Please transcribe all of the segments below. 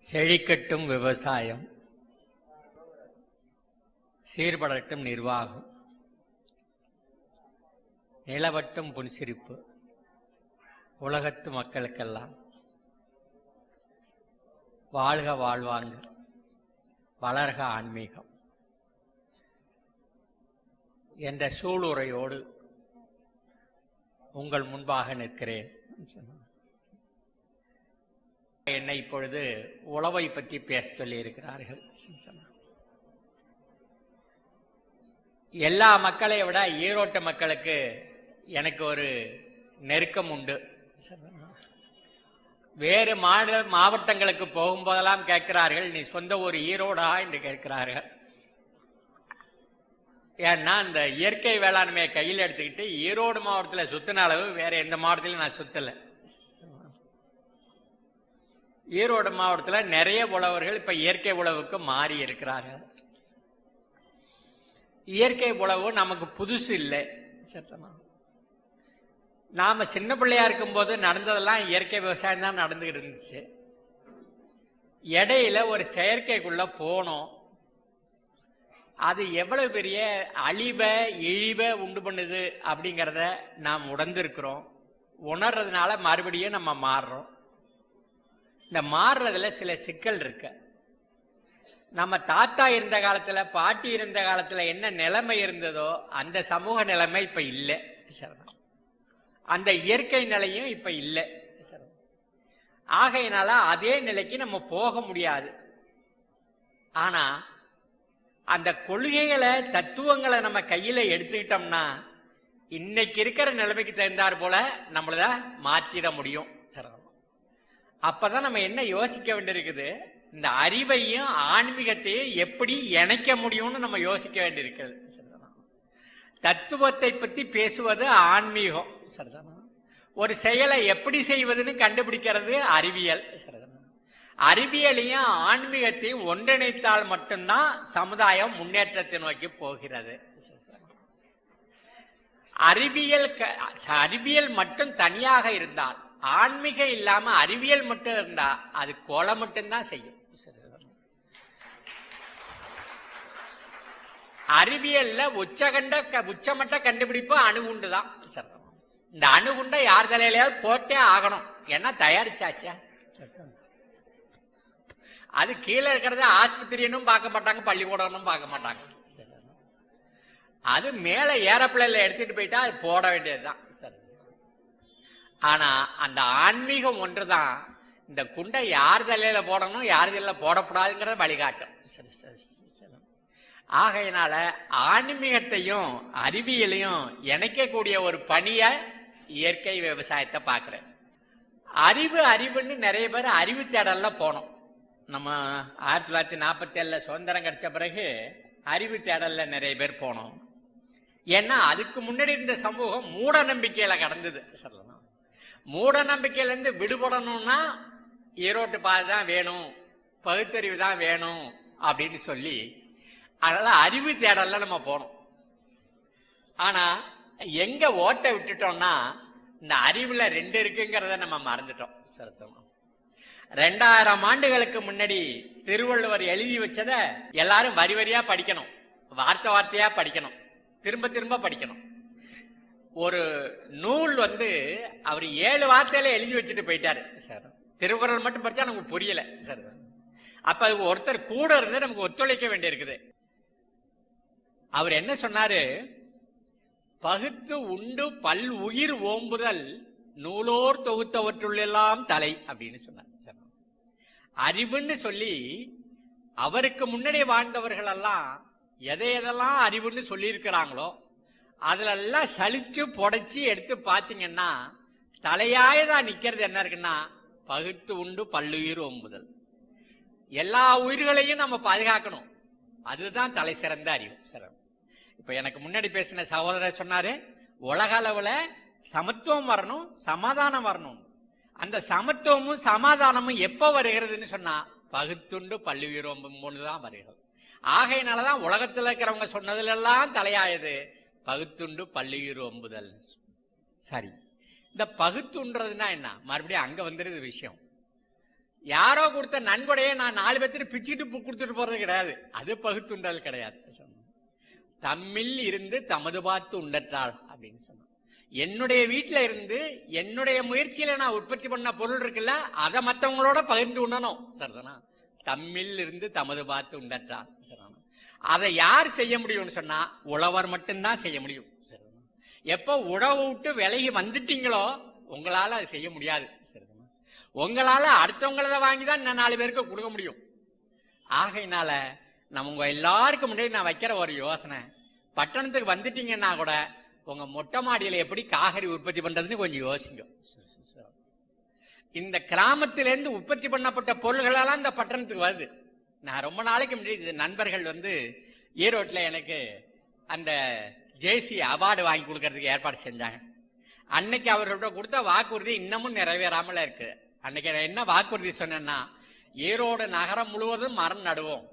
செழிக்கட்டும் விவசாயம், சீர்படட்டும் நிர்வாகம், நிலவட்டும் புன்சிரிப்பு, உலகத்து மக்களுக்கெல்லாம் வாழ்க வாழ்வாங்கு, வளர்க ஆன்மீகம் என்ற சூளுரையோடு உங்கள் முன்பாக நிற்கிறேன். என்னை இப்பொழுது உழவை பற்றி பேச சொல்லி இருக்கிறார்கள். எல்லா மக்களை விட ஈரோட்டு மக்களுக்கு எனக்கு ஒரு நெருக்கம் உண்டு. வேறு மாவட்டங்களுக்கு போகும்போதெல்லாம் கேட்கிறார்கள், நீ சொந்த ஊர் ஈரோடா என்று கேட்கிறார்கள். ஏன்னா இந்த இயற்கை வேளாண்மையை கையில் எடுத்துக்கிட்டு ஈரோடு மாவட்டத்தில் சுத்தின அளவு வேற எந்த மாவட்டத்திலும் நான் சுத்தலை. ஈரோடு மாவட்டத்தில் நிறைய உழவர்கள் இப்ப இயற்கை உழவுக்கு மாறி இருக்கிறார்கள். இயற்கை உழவு நமக்கு புதுசு இல்லை. நாம சின்ன பிள்ளையா இருக்கும் போது நடந்ததெல்லாம் இயற்கை விவசாயம் தான் நடந்துகிட்டு இருந்துச்சு. இடையில ஒரு செயற்கைக்குள்ள போனோம். அது எவ்வளவு பெரிய அழிவை இழிவை உண்டு பண்ணுது அப்படிங்கிறத நாம் உணர்ந்திருக்கிறோம். உணர்றதுனால மறுபடியும் நம்ம மாறுறோம். இந்த மாறுறதுல சில சிக்கல் இருக்கு. நம்ம தாத்தா இருந்த காலத்துல பாட்டி இருந்த காலத்துல என்ன நிலைமை இருந்ததோ அந்த சமூக நிலைமை இப்ப இல்லை. அந்த இயற்கை நிலையும் இப்ப இல்லை. ஆகையினால அதே நிலைக்கு நம்ம போக முடியாது. ஆனா அந்த கொள்கைகளை தத்துவங்களை நம்ம கையில எடுத்துக்கிட்டோம்னா இன்னைக்கு இருக்கிற நிலைமைக்கு தகுந்தாற் போல நம்மள மாற்றிட முடியும். அப்பதான் நம்ம என்ன யோசிக்க வேண்டியிருக்குது, இந்த அறிவையும் ஆன்மீகத்தையும் எப்படி இணைக்க முடியும்னு நம்ம யோசிக்க வேண்டியிருக்கிறது. தத்துவத்தை பத்தி பேசுவது ஆன்மீகம். ஒரு செயலை எப்படி செய்வதுன்னு கண்டுபிடிக்கிறது அறிவியல். அறிவியலையும் ஆன்மீகத்தையும் ஒன்றிணைத்தால் மட்டும்தான் சமுதாயம் முன்னேற்றத்தை நோக்கி போகிறது. அறிவியல் மட்டும் தனியாக இருந்தால், ஆன்மீகம் இல்லாம அறிவியல் மட்டும் இருந்தா அது கொலை மட்டும்தான் செய்யும். அறிவியல்ல உச்சமட்ட கண்டுபிடிப்பு அணுகுண்டு தான். இந்த அணுகுண்டை யார் தலையிலாவது போட்டே ஆகணும். ஏன்னா தயாரிச்சாச்சா. அது கீழே இருக்கிறத ஆஸ்பத்திரியும் பார்க்க மாட்டாங்க, பள்ளிக்கூடமும் பார்க்க மாட்டாங்க. அது மேல ஏரோப்ளேன்ல எடுத்துட்டு போயிட்டா அது போட வேண்டியதுதான். ஆனா அந்த ஆன்மீகம் ஒன்றுதான் இந்த குண்டை யார் தலையில போடணும் யார் தலையில போடக்கூடாதுங்கிறத வழிகாட்டும். ஆகையினால ஆன்மீகத்தையும் அறிவியலையும் இணைக்கக்கூடிய ஒரு பணியை இயற்கை விவசாயத்தை பார்க்கிறேன். அறிவுன்னு நிறைய பேர் அறிவு தேடல்ல போனோம். நம்ம 1947 சுதந்திரம் கிடைச்ச பிறகு அறிவு தேடல்ல நிறைய பேர் போனோம். ஏன்னா அதுக்கு முன்னாடி இருந்த சமூகம் மூட நம்பிக்கையில கடந்தது. சொல்லலாம், மூட நம்பிக்கையில இருந்து விடுபடணும்னா ஈரோட்டு பாதை தான் வேணும், பகுத்தறிவு தான் வேணும் அப்படின்னு சொல்லி அதனால அறிவு தேடல்ல நம்ம போனோம். ஆனா எங்க ஓட்ட விட்டுட்டோம்னா இந்த அறிவுல 2 இருக்குங்கிறத நம்ம மறந்துட்டோம். 2000 ஆண்டுகளுக்கு முன்னாடி திருவள்ளுவர் எழுதி வச்சத எல்லாரும் வரி வரியா படிக்கணும், வார்த்தை வார்த்தையா படிக்கணும், திரும்ப திரும்ப படிக்கணும். ஒரு நூல் அவர் 7 வார்த்தையில எழுதி வச்சுட்டு போயிட்டாரு. திருக்குறள் மட்டும் படிச்சா நமக்கு புரியல. அப்ப ஒருத்தர் கூட இருந்து நமக்கு ஒத்துழைக்க வேண்டியிருக்குது. அவர் என்ன சொன்னாரு, பகுத்து உண்டு பல் உயிர் ஓம்புதல் நூலோர் தொகுத்தவற்றுள்ளெல்லாம் தலை அப்படின்னு சொன்னார். அறிவுன்னு சொல்லி அவருக்கு முன்னாடி வாழ்ந்தவர்கள் எல்லாம் எதையெல்லாம் அறிவுன்னு சொல்லி இருக்கிறாங்களோ அதுல எல்லாம் சலிச்சு புடைச்சி எடுத்து பாத்தீங்கன்னா தலையாயதான் நிக்கிறது என்ன இருக்குன்னா பகுத்து உண்டு பல்லுயிர் ஓம்புதல். எல்லா உயிர்களையும் நம்ம பாதுகாக்கணும், அதுதான் தலை சிறந்த அறிவு. இப்ப எனக்கு முன்னாடி பேசின சகோதரர் சொன்னாரு, உலக அளவுல சமத்துவம் வரணும், சமாதானம் வரணும். அந்த சமத்துவமும் சமாதானமும் எப்ப வருகிறதுன்னு சொன்னா பகுத்துண்டு பல்லுயிர் ஓம்பும்போதுதான் வருகிறது. ஆகையினாலதான் உலகத்துல இருக்கிறவங்க சொன்னதுல எல்லாம் தலையாயது பகுத்துண்டு பல்லுயிர் ஓம்புதல். சரி, இந்த பகுத்துன்றதுன்னா என்ன? மறுபடியும் அங்க வந்துருது விஷயம். யாரோ கொடுத்த நன்கொடையை நான் 4 பேர்த்துட்டு பிச்சுட்டு கொடுத்துட்டு போறது கிடையாது. அது பகுத்துண்டல் கிடையாது. தம்மில் இருந்து தமது பார்த்து உண்டற்றாள் அப்படின்னு சொன்னான். என்னுடைய வீட்டுல இருந்து என்னுடைய முயற்சியில நான் உற்பத்தி பண்ண பொருள் இருக்குல்ல, அதை மற்றவங்களோட பகிர்ந்து உண்ணணும். சரிதானா? தம்மில் இருந்து தமது பார்த்து உண்டற்றாள். சரிதானா? அதை யார் செய்ய முடியும்னு சொன்னா உழவர் மட்டும்தான் செய்ய முடியும். சரிதானா? எப்போ உழவு விட்டு விலகி வந்துட்டீங்களோ உங்களால அதை செய்ய முடியாது. சரிதானா? உங்களால அடுத்தவங்களத வாங்கிதான் 4 பேருக்கு கொடுக்க முடியும். ஆகையினால நம்ம உங்க எல்லாருக்கும் முன்னாடி நான் வைக்கிற ஒரு யோசனை, பட்டணத்துக்கு வந்துட்டீங்கன்னா கூட உங்க மொட்டை மாடியில எப்படி காய்கறி உற்பத்தி பண்றதுன்னு கொஞ்சம் யோசிங்க. இந்த கிராமத்திலிருந்து உற்பத்தி பண்ணப்பட்ட பொருள்களெல்லாம் இந்த பட்டணத்துக்கு வருது. நான் ரொம்ப நாளைக்கு முன்னாடி நண்பர்கள் ஈரோட்டில் எனக்கு அந்த ஜேசி அவார்டு வாங்கி கொடுக்கறதுக்கு ஏற்பாடு செஞ்சாங்க. அன்னைக்கு அவர்கள்ட்ட கொடுத்த வாக்குறுதி இன்னமும் நிறைவேறாமல இருக்கு. அன்னைக்கு என்ன வாக்குறுதி சொன்னேன்னா, ஈரோடு நகரம் முழுவதும் மரம் நடுவோம்,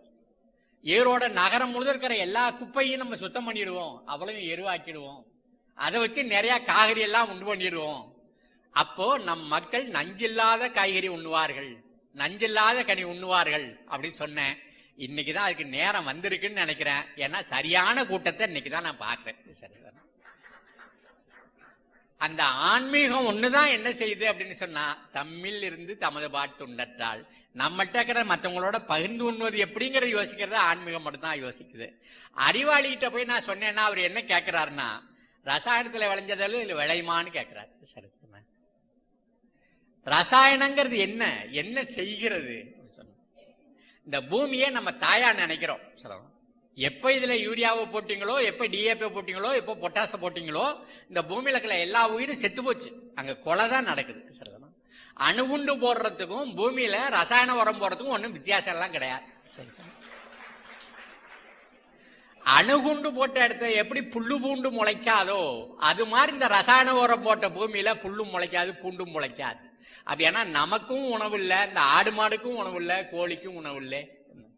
ஈரோடு நகரம் முழுவதும் இருக்கிற எல்லா குப்பையும் நம்ம சுத்தம் பண்ணிடுவோம், அவ்வளவு எருவாக்கிடுவோம், அதை வச்சு நிறைய காய்கறி எல்லாம் உண்டு பண்ணிடுவோம். அப்போ நம் மக்கள் நஞ்சில்லாத காய்கறி உண்ணுவார்கள், நஞ்சில்லாத கனி உண்ணுவார்கள் அப்படின்னு சொன்னேன். இன்னைக்குதான் அதுக்கு நேரம் வந்திருக்குன்னு நினைக்கிறேன். ஏன்னா சரியான கூட்டத்தை இன்னைக்குதான் நான் பாக்குறேன். அந்த ஆன்மீகம் ஒண்ணுதான் என்ன செய்யுது அப்படின்னு சொன்னா, தம்மில் இருந்து தமது பார்த்து உண்டற்றால், நம்மகிட்ட இருக்கிற மற்றவங்களோட பகிர்ந்து உண்ணுவது எப்படிங்கிறத யோசிக்கிறத ஆன்மீகம் மட்டும்தான் யோசிக்குது. அறிவாளிகிட்ட போய் நான் சொன்னேன்னா அவர் என்ன கேட்கிறாருன்னா, ரசாயனத்துல விளைஞ்சதாலும் இதுல விளையுமான்னு கேட்கிறாரு. ரசாயனங்கிறது என்ன என்ன செய்கிறது? இந்த பூமியை நம்ம தாயா நினைக்கிறோம். எப்ப இதுல யூரியாவை போட்டீங்களோ, எப்ப டிஏபி போட்டீங்களோ, எப்ப பொட்டாச போட்டீங்களோ, இந்த பூமியில இருக்கிற எல்லா உயிரும் செத்து போச்சு. அங்க கொலை தான் நடக்குது. அணுகுண்டு போடுறதுக்கும் பூமியில ரசாயன உரம் போடுறதுக்கும் ஒன்றும் வித்தியாசம் எல்லாம் கிடையாது. அணுகுண்டு போட்ட இடத்த எப்படி புல்லு பூண்டு முளைக்காதோ அது மாதிரி இந்த ரசாயன உரம் போட்ட பூமியில புல்லும் முளைக்காது, பூண்டும் முளைக்காது. அப்படி ஏன்னா நமக்கும் உணவு இல்லை, இந்த ஆடு மாடுக்கும் உணவு இல்லை, கோழிக்கும் உணவு இல்லை,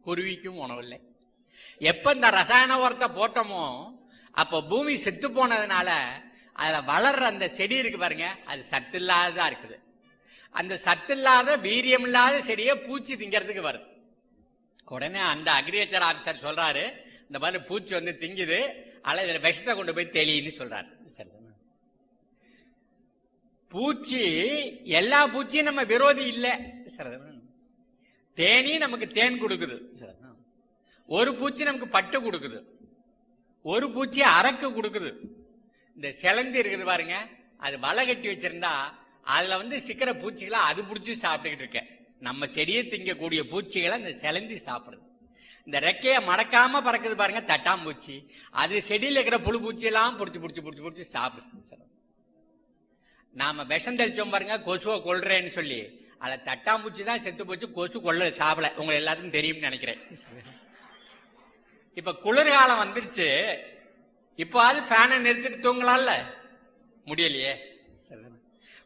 குருவிக்கும் உணவு இல்லை. எப்ப இந்த ரசாயன உரத்தை போட்டோமோ அப்ப பூமி செத்து போனதுனால அதுல வளர்ற அந்த செடி இருக்கு பாருங்க, அது சத்து இல்லாததா இருக்குது. அந்த சத்து இல்லாத வீரியம் இல்லாத செடியை பூச்சி திங்கிறதுக்கு வருது. உடனே அந்த அக்ரிகல்ச்சர் ஆபீசர் சொல்றாரு, இந்த மாதிரி பூச்சி திங்குது, ஆனா இதுல விஷத்தை கொண்டு போய் தெளின்னு சொல்றாரு. பூச்சி எல்லா பூச்சியும் நம்ம விரோதி இல்லை. தேனி நமக்கு தேன் கொடுக்குது, ஒரு பூச்சி நமக்கு பட்டு கொடுக்குது, ஒரு பூச்சி அரக்கு கொடுக்குது. இந்த சிலந்தி இருக்குது பாருங்க, அது வலை கட்டி வச்சிருந்தா அதுல சிக்கிற பூச்சிகளை அது பிடிச்சி சாப்பிட்டுக்கிட்டு இருக்க. நம்ம செடியை திங்கக்கூடிய பூச்சிகளை இந்த சிலந்தி சாப்பிடுது. இந்த ரெக்கைய மடக்காம பறக்குது பாருங்க தட்டாம்பூச்சி, அது செடியில் இருக்கிற புழு பூச்சி எல்லாம் பிடிச்சி பிடிச்சி பிடிச்சி பிடிச்சி சாப்பிடுது. நாம விஷம் தெளிச்சோம் பாருங்க, கொசுவை கொல்றேன்னு சொல்லி, அதுல தட்டாம்பூச்சி தான் செத்து போச்சு, கொசு கொள்ள சாப்பிட. உங்க எல்லாத்துக்கும் தெரியும்னு நினைக்கிறேன். இப்ப குளிர்காலம் வந்துருச்சு, இப்ப அது ஃபேனை நிறுத்திட்டு தூங்கலாம்ல, முடியலையே.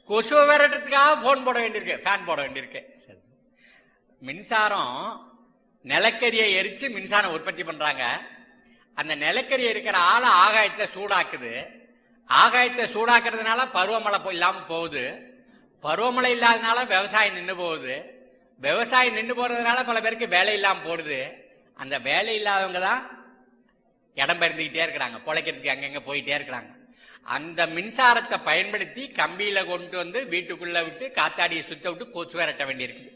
கொசுவை விரட்டுறதுக்காக போன் போட வேண்டியிருக்கு, ஃபேன் போட வேண்டியிருக்கு. மின்சாரம் நிலக்கரியை எரிச்சு மின்சாரம் உற்பத்தி பண்றாங்க. அந்த நிலக்கரி இருக்கிற ஆள ஆகாயத்தை சூடாக்குது, ஆகாயத்தை சூடாக்குறதுனால பருவமழை இல்லாம போகுது, பருவமழை இல்லாதனால விவசாயம் நின்று போகுது, விவசாயம் நின்று போறதுனால பல பேருக்கு வேலை இல்லாம போடுது. அந்த வேலை இல்லாதவங்க தான் இடம் பெயர்ந்துகிட்டே இருக்கிறாங்க, பொழைக்கிறதுக்கு அங்கங்க போயிட்டே இருக்கிறாங்க. அந்த மின்சாரத்தை பயன்படுத்தி கம்பியில கொண்டு வீட்டுக்குள்ள விட்டு காத்தாடியை சுத்த விட்டு கொசு விரட்ட வேண்டியிருக்கு.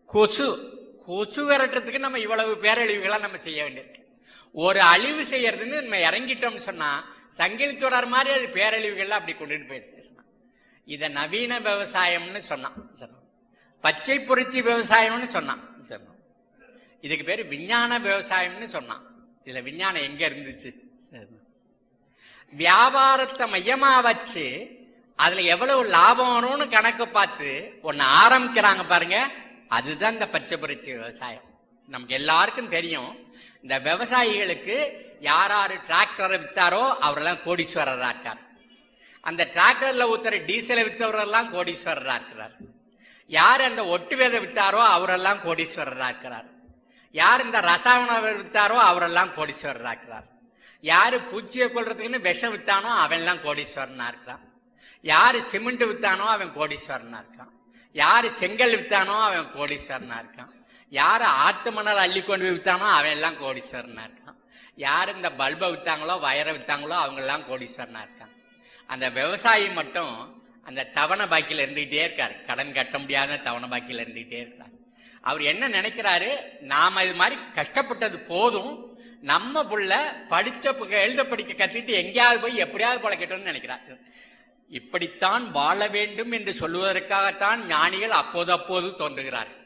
கொசு விரட்டுறதுக்கு நம்ம இவ்வளவு பேரழிவுகளா நம்ம செய்ய வேண்டியிருக்கு. ஒரு அழிவு செய்யறதுன்னு நம்ம இறங்கிட்டோம்னு சொன்னா சங்கிலி தொடர் மாதிரி அது பேரழிவுகள்லாம் அப்படி கொண்டுட்டு போயிடுச்சு. இத நவீன விவசாயம்னு சொன்னான், பச்சை புரட்சி விவசாயம்னு சொன்னான். இதுக்கு பேரு விஞ்ஞான விவசாயம்னு சொன்னான். இதுல விஞ்ஞானம் எங்க இருந்துச்சு? வியாபாரத்தை மையமா வச்சு அதுல எவ்வளவு லாபம் வரும்னு கணக்கு பார்த்து ஒன்னு ஆரம்பிக்கிறாங்க பாருங்க, அதுதான் இந்த பச்சை புரட்சி விவசாயம். நமக்கு எல்லாருக்கும் தெரியும், இந்த விவசாயிகளுக்கு யாரு டிராக்டரை வித்தாரோ அவரெல்லாம் கோடீஸ்வரரா இருக்கார். அந்த டிராக்டர்ல ஊத்துற டீசலை வித்தவரெல்லாம் கோடீஸ்வரரா இருக்கிறார். யார் அந்த ஒட்டு விதை வித்தாரோ அவரெல்லாம் கோடீஸ்வரரா இருக்கிறார். யார் இந்த ரசாயன வித்தாரோ அவரெல்லாம் கோடீஸ்வரரா இருக்கிறார். யாரு பூச்சியை கொள்றதுக்குன்னு விஷம் வித்தானோ அவன் எல்லாம் கோடீஸ்வரனா இருக்கிறான். யாரு சிமெண்ட் வித்தானோ அவன் கோடீஸ்வரனா இருக்கான். யாரு செங்கல் வித்தானோ அவன் கோடீஸ்வரனா இருக்கான். யாரு ஆத்து மணல் அள்ளி கொண்டு போய் வித்தானோ அவன் எல்லாம் கோடீஸ்வரனா இருக்கான். யாரு இந்த பல்பை வித்தாங்களோ வயரை வித்தாங்களோ அவங்க எல்லாம் கோடீஸ்வரனா இருக்காங்க. அந்த விவசாயி மட்டும் அந்த தவணை பாக்கியில இருந்துகிட்டே இருக்காரு. கடன் கட்ட முடியாத தவணை பாக்கியில இருந்துகிட்டே இருக்காரு. அவர் என்ன நினைக்கிறாரு, நாம இது மாதிரி கஷ்டப்பட்டது போதும், நம்ம புள்ள படிச்ச எழுத படிக்க கத்திட்டு எங்கேயாவது போய் எப்படியாவது பழக்கட்டும்னு நினைக்கிறார். இப்படித்தான் வாழ வேண்டும் என்று சொல்லுவதற்காகத்தான் ஞானிகள் அப்போது தோன்றுகிறார்கள்.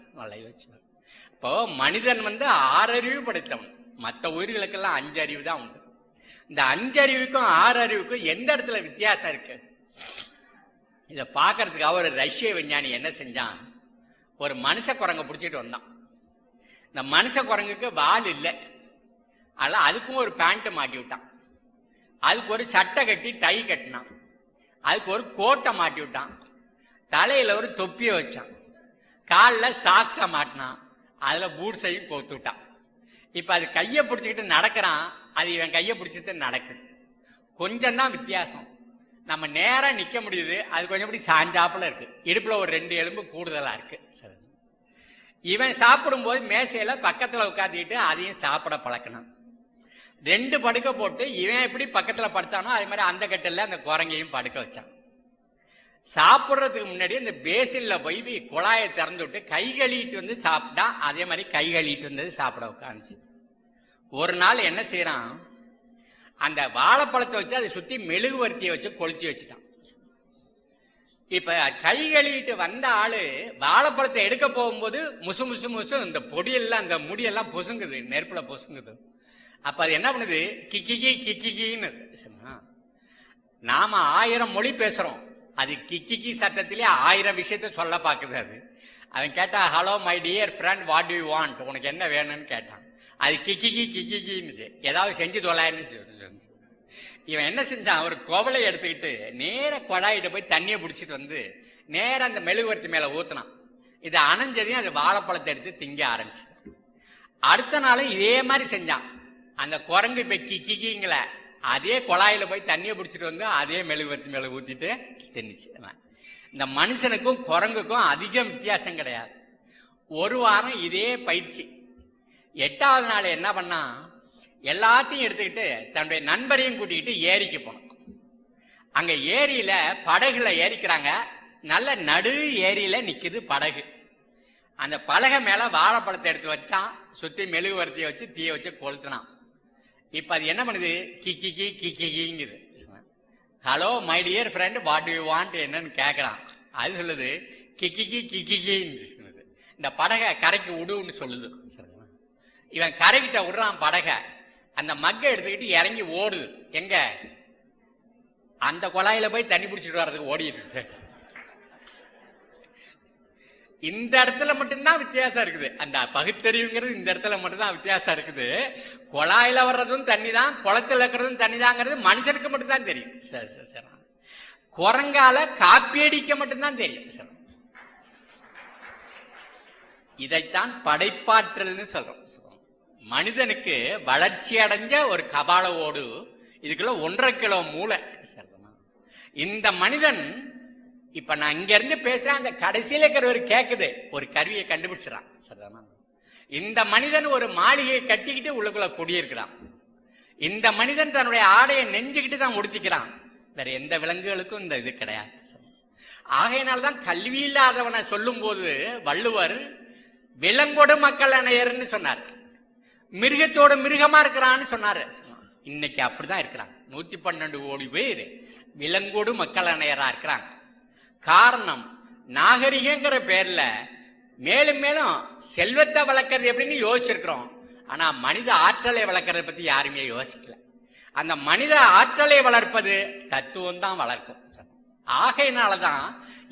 இப்போ மனிதன் 6 அறிவு படைத்தவன். மற்ற உயிர்களுக்கெல்லாம் 5 அறிவு தான் உண்டு. இந்த 5 அறிவுக்கும் 6 அறிவுக்கும் எந்த இடத்துல வித்தியாசம் இருக்கு? இதை பார்க்கறதுக்காக ஒரு ரஷ்ய விஞ்ஞானி என்ன செஞ்சான், ஒரு மனுஷ குரங்க பிடிச்சிட்டு வந்தான். இந்த மனுஷ குரங்குக்கு வால் இல்லை, அதனால அதுக்கும் ஒரு பேண்ட் மாட்டி விட்டான். அதுக்கு ஒரு சட்டை கட்டி டை கட்டினான். அதுக்கு ஒரு கோட்டை மாட்டி விட்டான். தலையில ஒரு தொப்பியை வச்சான். காலில் சாக்ஸை மாட்டினான். அதுல பூட்ஸையும் கோத்து விட்டான். இப்ப அது கையை பிடிச்சிக்கிட்டு நடக்கிறான், அது இவன் கையை பிடிச்சிட்டு நடக்குது. கொஞ்சம் தான் வித்தியாசம். நம்ம நேரா நிக்க முடியுது, அது கொஞ்சம் இப்படி சாஞ்சாப்புல இருக்கு. இடுப்புல ஒரு 2 எலும்பு கூடுதலா இருக்கு. இவன் சாப்பிடும் போது மேசையில பக்கத்துல உட்காந்துக்கிட்டு அதையும் சாப்பிட பழக்கணும். 2 படுக்க போட்டு இவன் எப்படி பக்கத்துல படுத்தானோ அதே மாதிரி அந்த கட்டில அந்த குரங்கையும் படுக்க வச்சான். சாப்பிட்றதுக்கு முன்னாடி இந்த பேசின்ல போய் குழாயை திறந்து விட்டு கை கழுவிட்டு சாப்பிட்டா, அதே மாதிரி கை கழுவிட்டு வந்தது சாப்பிட உட்காந்து. ஒரு நாள் என்ன செய்யறான், அந்த வாழைப்பழத்தை வச்சு அதை சுத்தி மெழுகுவர்த்தியை வச்சு கொளுத்தி வச்சுட்டான். இப்ப கை கழுவிட்டு வந்த ஆளு வாழைப்பழத்தை எடுக்க போகும்போது முசு முசு முசு இந்த பொடியெல்லாம் அந்த முடியெல்லாம் பொசுங்குது, நெருப்புல பொசுங்குது. அப்ப அது என்ன பண்ணுது, கிக்கிக்கி கிக்கிக்கின்னு. நாம 1000 மொழி பேசுறோம், அது கிக்கிக்கி சட்டத்திலே 1000 விஷயத்த சொல்ல பாக்குது. அது அவன் கேட்டா, hello my dear friend what do you want, உனக்கு என்ன வேணும்னு கேட்டான். அது கிக்கிக்கி கிக்கிக்கின்னு ஏதாவது செஞ்சு தொலைன்னு. இவன் என்ன செஞ்சான், ஒரு குவளை எடுத்துக்கிட்டு நேர கொடாயிட்ட போய் தண்ணியை பிடிச்சிட்டு நேர அந்த மெழுகுவர்த்தி மேல ஊத்தினான். இதை அணைஞ்சதையும் அது வாழைப்பழத்தை எடுத்து திங்க ஆரம்பிச்சு. அடுத்த நாளும் இதே மாதிரி செஞ்சான். அந்த குரங்கு இப்ப கிக்கிங்கில அதே குழாயில போய் தண்ணியை பிடிச்சிட்டு அதே மெழுகுவர்த்தி மேல ஊத்திட்டு தின்னுச்சு. இந்த மனுஷனுக்கும் குரங்குக்கும் அதிகம் வித்தியாசம் கிடையாது. ஒரு வாரம் இதே பயிற்சி. 8வது நாள் என்ன பண்ணா, எல்லாத்தையும் எடுத்துக்கிட்டு தன்னுடைய நண்பரையும் கூட்டிக்கிட்டு ஏரிக்கு போனோம். அங்க ஏரியில படகுல ஏறிக்கிறாங்க. நல்ல நடு ஏரியில நிக்குது படகு. அந்த பலகை மேல வாழைப்பழத்தை எடுத்து வச்சான், சுத்தி மெழுகுவர்த்தியை வச்சு தீய வச்சு கொளுத்தினான். இப்ப அது என்ன பண்ணுது, கிக்கிக்கி கிக்கிங்கிது. Hello my dear friend what do you want என்னன்னு கேட்கறான். அது சொல்லுது கிக்கிக்கி கிக்கிக்கின்னு. இந்த படகை கரைக்கு விடுன்னு சொல்லுது. இவன் கரைக்கிட்ட விடுறான் படகை. அந்த மக்கை எடுத்துக்கிட்டு இறங்கி ஓடுது. எங்க, அந்த குழாயில போய் தண்ணி பிடிச்சிட்டு வர்றதுக்கு ஓடிட்டு இருக்கு. இந்த இடத்துல மட்டும்தான் வித்தியாசம் இருக்குது. அந்த பகுத்தறிவுங்கிறது இந்த இடத்துல மட்டும்தான் வித்தியாசம் இருக்குது. குழாயில வர்றதும் தண்ணி தான், குளத்துல இருக்கிறதும் தண்ணி தாங்கிறது மனுஷனுக்கு மட்டும்தான் தெரியும். சரி சரி சரி. குரங்கால காப்பி அடிக்க மட்டும்தான் தெரியும். சரி, இதைத்தான் படைப்பாற்றல்னு சொல்றோம். மனிதனுக்கு வளர்ச்சி அடைஞ்ச ஒரு கபால ஓடு, இதுக்குள்ள 1.5 கிலோ மூளை. இந்த மனிதன் இப்ப நான் இங்க இருந்து பேசுறேன், அந்த கடைசியில இருக்கிறவர் கேக்குது, ஒரு கருவியை கண்டுபிடிச்சிடறான். சரிதானா? இந்த மனிதன் ஒரு மாளிகையை கட்டிக்கிட்டு உள்ளுக்குள்ள குடியிருக்கிறான். இந்த மனிதன் தன்னுடைய ஆடையை நெஞ்சுக்கிட்டு தான் உடுத்திக்கிறான். வேற எந்த விலங்குகளுக்கும் இந்த இது கிடையாது. ஆகையினால்தான் கல்வி இல்லாதவனை சொல்லும் போது வள்ளுவர் விலங்கோடு மக்கள் அணையர்ன்னு சொன்னார். மிருகத்தோட மிருகமா இருக்கிறான்னு சொன்னாரு. இன்னைக்கு அப்படிதான் இருக்கிறாங்க. 112 கோடி பேர் விலங்கோடு மக்கள் அணையரா இருக்கிறாங்க. காரணம், நாகரிகங்கிற பேர்ல மேலும் மேலும் செல்வத்தை வளர்க்கறது எப்படின்னு யோசிச்சிருக்கிறோம். ஆனா மனித ஆற்றலை வளர்க்கறத பத்தி யாருமே யோசிக்கல. அந்த மனித ஆற்றலை வளர்ப்பது தத்துவம் தான் வளர்க்கும். ஆகையினாலதான்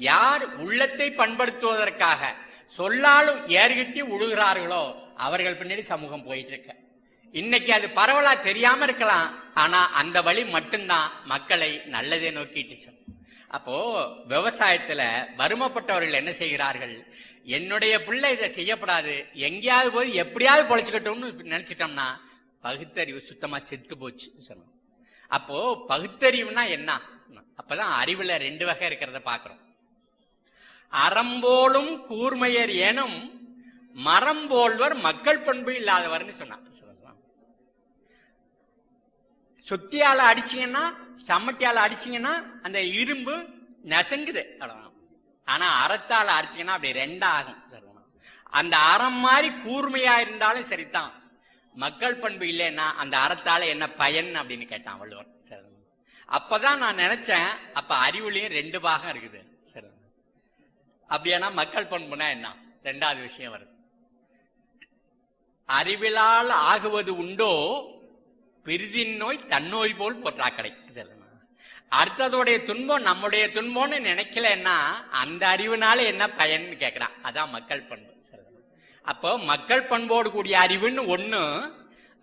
யார் உள்ளத்தை பண்படுத்துவதற்காக சொல்லாலும் ஏறிகிட்டி உழுகிறார்களோ அவர்கள் பின்னாடி சமூகம் போயிட்டு இருக்க. இன்னைக்கு அது பரவலா தெரியாம இருக்கலாம், ஆனா அந்த வழி மட்டும்தான் மக்களை நல்லதே நோக்கிட்டு செல்லும். அப்போ விவசாயத்துல வறுமைப்பட்டவர்கள் என்ன செய்கிறார்கள், என்னுடைய பிள்ளை இதை செய்யப்படாது, எங்கேயாவது போய் எப்படியாவது பொழைச்சுக்கட்டும்னு நினைச்சிட்டோம்னா பகுத்தறிவு சுத்தமா செத்து போச்சு. அப்போ பகுத்தறிவுனா என்ன? அப்பதான் அறிவுல 2 வகை இருக்கிறத பாக்குறோம். அறம்போலும் கூர்மையர் ஏனும் மரம்போல்வர் மக்கள் பண்பு இல்லாதவர்னு சொன்னான். சுத்தியால அடிச்சீங்கன்னா, சம்மட்டியால அடிச்சீங்கன்னா அந்த இரும்பு நெசங்குது. ஆனா அறத்தால அடிச்சீங்கன்னா அப்படி ரெண்டாகும். அந்த அறம் மாதிரி கூர்மையா இருந்தாலும் சரிதான், மக்கள் பண்பு இல்லைன்னா அந்த அறத்தால என்ன பயன் அப்படின்னு கேட்டான் வள்ளுவர். அப்பதான் நான் நினைச்சேன், அப்ப அறிவுலையும் 2 பாகம் இருக்குது. சரி, அப்படியானா மக்கள் பண்புனா என்ன? 2வது விஷயம் வருது. அறிவிலால் ஆகுவது உண்டோ பிரிதின் நோய் தன்னோய் போல் போற்றாக்கடை. அடுத்ததோடைய துன்பம் நம்முடைய துன்பம்னு நினைக்கலன்னா அந்த அறிவுனால என்ன பயன் கேட்கிறான். அதான் மக்கள் பண்பு. அப்போ மக்கள் பண்போடு கூடிய அறிவுன்னு ஒண்ணு,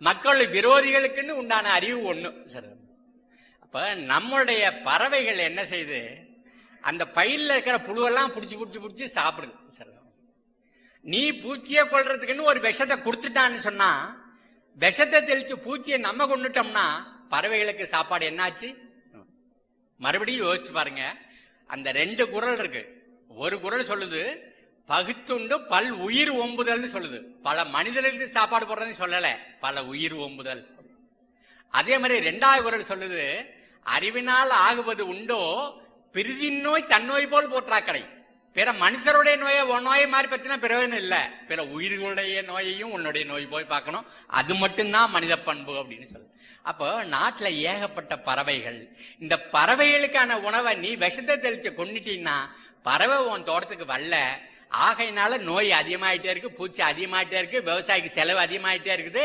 மக்கள் விரோதிகளுக்குன்னு உண்டான அறிவு ஒண்ணு. சரி, அப்ப நம்மளுடைய பறவைகள் என்ன செய்யுது, அந்த பயிரில் இருக்கிற புழுவெல்லாம் பிடிச்சி பிடிச்சி பிடிச்சி சாப்பிடுது. சரி, நீ பூச்சியை கொல்றதுக்குன்னு ஒரு விஷத்தை கொடுத்துட்டான்னு சொன்னா, விஷத்தை தெளிச்சு பூச்சியை நம்ம கொண்டுட்டோம்னா பறவைகளுக்கு சாப்பாடு என்னாச்சு? மறுபடியும் யோசிச்சு பாருங்க. அந்த 2 குறள் இருக்கு. ஒரு குறள் சொல்லுது பகுத்துண்டு பல் உயிர் ஓம்புதல்னு சொல்லுது. பல மனிதர்களுக்கு சாப்பாடு போடுறதுன்னு சொல்லல, பல உயிர் ஓம்புதல். அதே மாதிரி 2வது குறள் சொல்லுது அறிவினால் ஆகுவது உண்டோ பிரிதின் நோய் தன்னோய் போல் போற்றாக்கடை. பிற மனுஷருடைய நோயை மாதிரி பத்தினா பிரயோஜனம் இல்லை, பிற உயிர்களுடைய நோயையும் உன்னுடைய நோய் போய் பார்க்கணும். அது மட்டும்தான் மனித பண்பு அப்படின்னு சொல்லு. அப்போ நாட்டுல ஏகப்பட்ட பறவைகள், இந்த பறவைகளுக்கான உணவை நீ விஷத்தை தெளிச்சு கொண்டுட்டீங்கன்னா பறவை உன் தோட்டத்துக்கு வரல. ஆகையினால நோய் அதிகமாயிட்டே இருக்கு, பூச்சி அதிகமாயிட்டே இருக்கு, விவசாயிக்கு செலவு அதிகமாயிட்டே இருக்குது.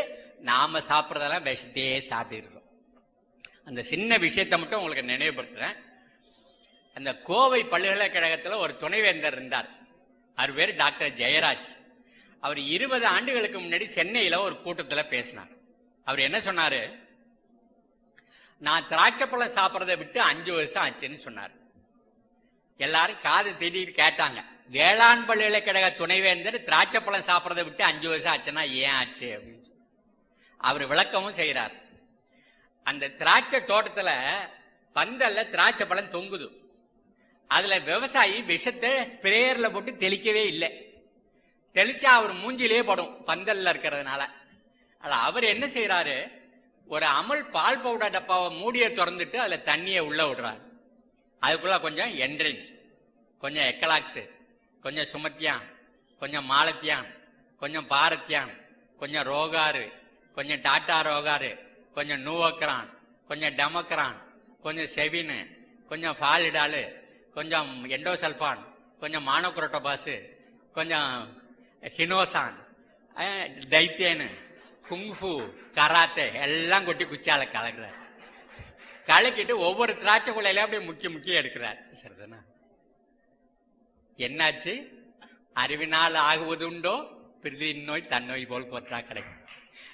நாம சாப்பிட்றதெல்லாம் விஷத்தையே சாப்பிட்டு இருக்கோம். அந்த சின்ன விஷயத்தை மட்டும் உங்களுக்கு நினைவுபடுத்துறேன். அந்த கோவை பல்கலைக்கழகத்தில் ஒரு துணைவேந்தர் இருந்தார். அவர் பேர் டாக்டர் ஜெயராஜ். அவர் 20 ஆண்டுகளுக்கு முன்னாடி சென்னையில ஒரு கூட்டத்தில் பேசினார். அவர் என்ன சொன்னாரு, நான் திராட்சைப்பழம் சாப்பிட்றதை விட்டு 5 வருஷம் ஆச்சுன்னு சொன்னார். எல்லாரும் காது திடீர்னு கேட்டாங்க, வேளாண் பல்கலைக்கழக துணைவேந்தர் திராட்சைப்பழம் சாப்பிட்றதை விட்டு 5 வருஷம் ஆச்சுன்னா ஏன் ஆச்சு அப்படின்னு சொல்லி அவர் விளக்கமும் செய்கிறார். அந்த திராட்சை தோட்டத்துல பந்தல்ல திராட்சை பழம் தொங்குது. அதுல விவசாயி விஷத்தை ஸ்ப்ரேயர்ல போட்டு தெளிக்கவே இல்லை. தெளிச்சா அவர் மூஞ்சிலே படும் பந்தல்ல இருக்கிறதுனால. அவர் என்ன செய்யறாரு, ஒரு அமுல் பால் பவுடர் டப்பாவை மூடியை திறந்துட்டு அதுல தண்ணியை உள்ள விடுறாரு. அதுக்குள்ள கொஞ்சம் என்ட்ரின், கொஞ்சம் எக்கலாக்ஸ், கொஞ்சம் சுமத்தியான், கொஞ்சம் மாலத்தியான், கொஞ்சம் பாரத்தியான், கொஞ்சம் ரோகாரு, கொஞ்சம் டாட்டா ரோகாரு, கொஞ்சம் நூவக்ரான், கொஞ்சம் டெமக்ரான், கொஞ்சம் செவினு, கொஞ்சம் ஃபாலிடாலு, கொஞ்சம் எண்டோசல்பான், கொஞ்சம் மானோக்ரோட்டோபாஸ், கொஞ்சம் ஹினோசான், தைத்தேனு, குங்ஃபு, கராத்தே எல்லாம் கொட்டி குச்சால கலக்கிறார். கலக்கிட்டு ஒவ்வொரு திராட்சை குள்ளையில அப்படியே முக்கிய எடுக்கிறார். சரிதானா? என்னாச்சு? அறிவினால் ஆகுவது உண்டோ பிரிதின் நோய் தன்னோய் போல் போற்றா கிடைக்கும்.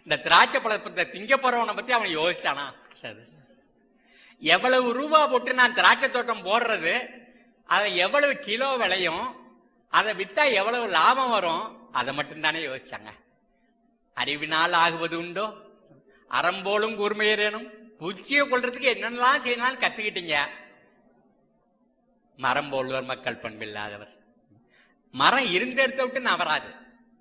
இந்த திராட்சை பழத்தை திங்க போறவனை பத்தி அவன் யோசிச்சானா? எவ்வளவு ரூபா போட்டு நான் திராட்சை தோட்டம் போடுறது, அதை எவ்வளவு கிலோ விளையும், அதை வித்தா எவ்வளவு லாபம் வரும், அதை மட்டும்தானே யோசிச்சாங்க. அறிவினால் ஆகுவது உண்டோ அறம்போலும் கூர்மையரேனும். பூச்சியை கொள்றதுக்கு என்னென்னலாம் செய்யணும் கத்துக்கிட்டீங்க. மரம் போல்வர் மக்கள் பண்பில்லாதவர். மரம் இருந்த இடத்த விட்டு நவராது.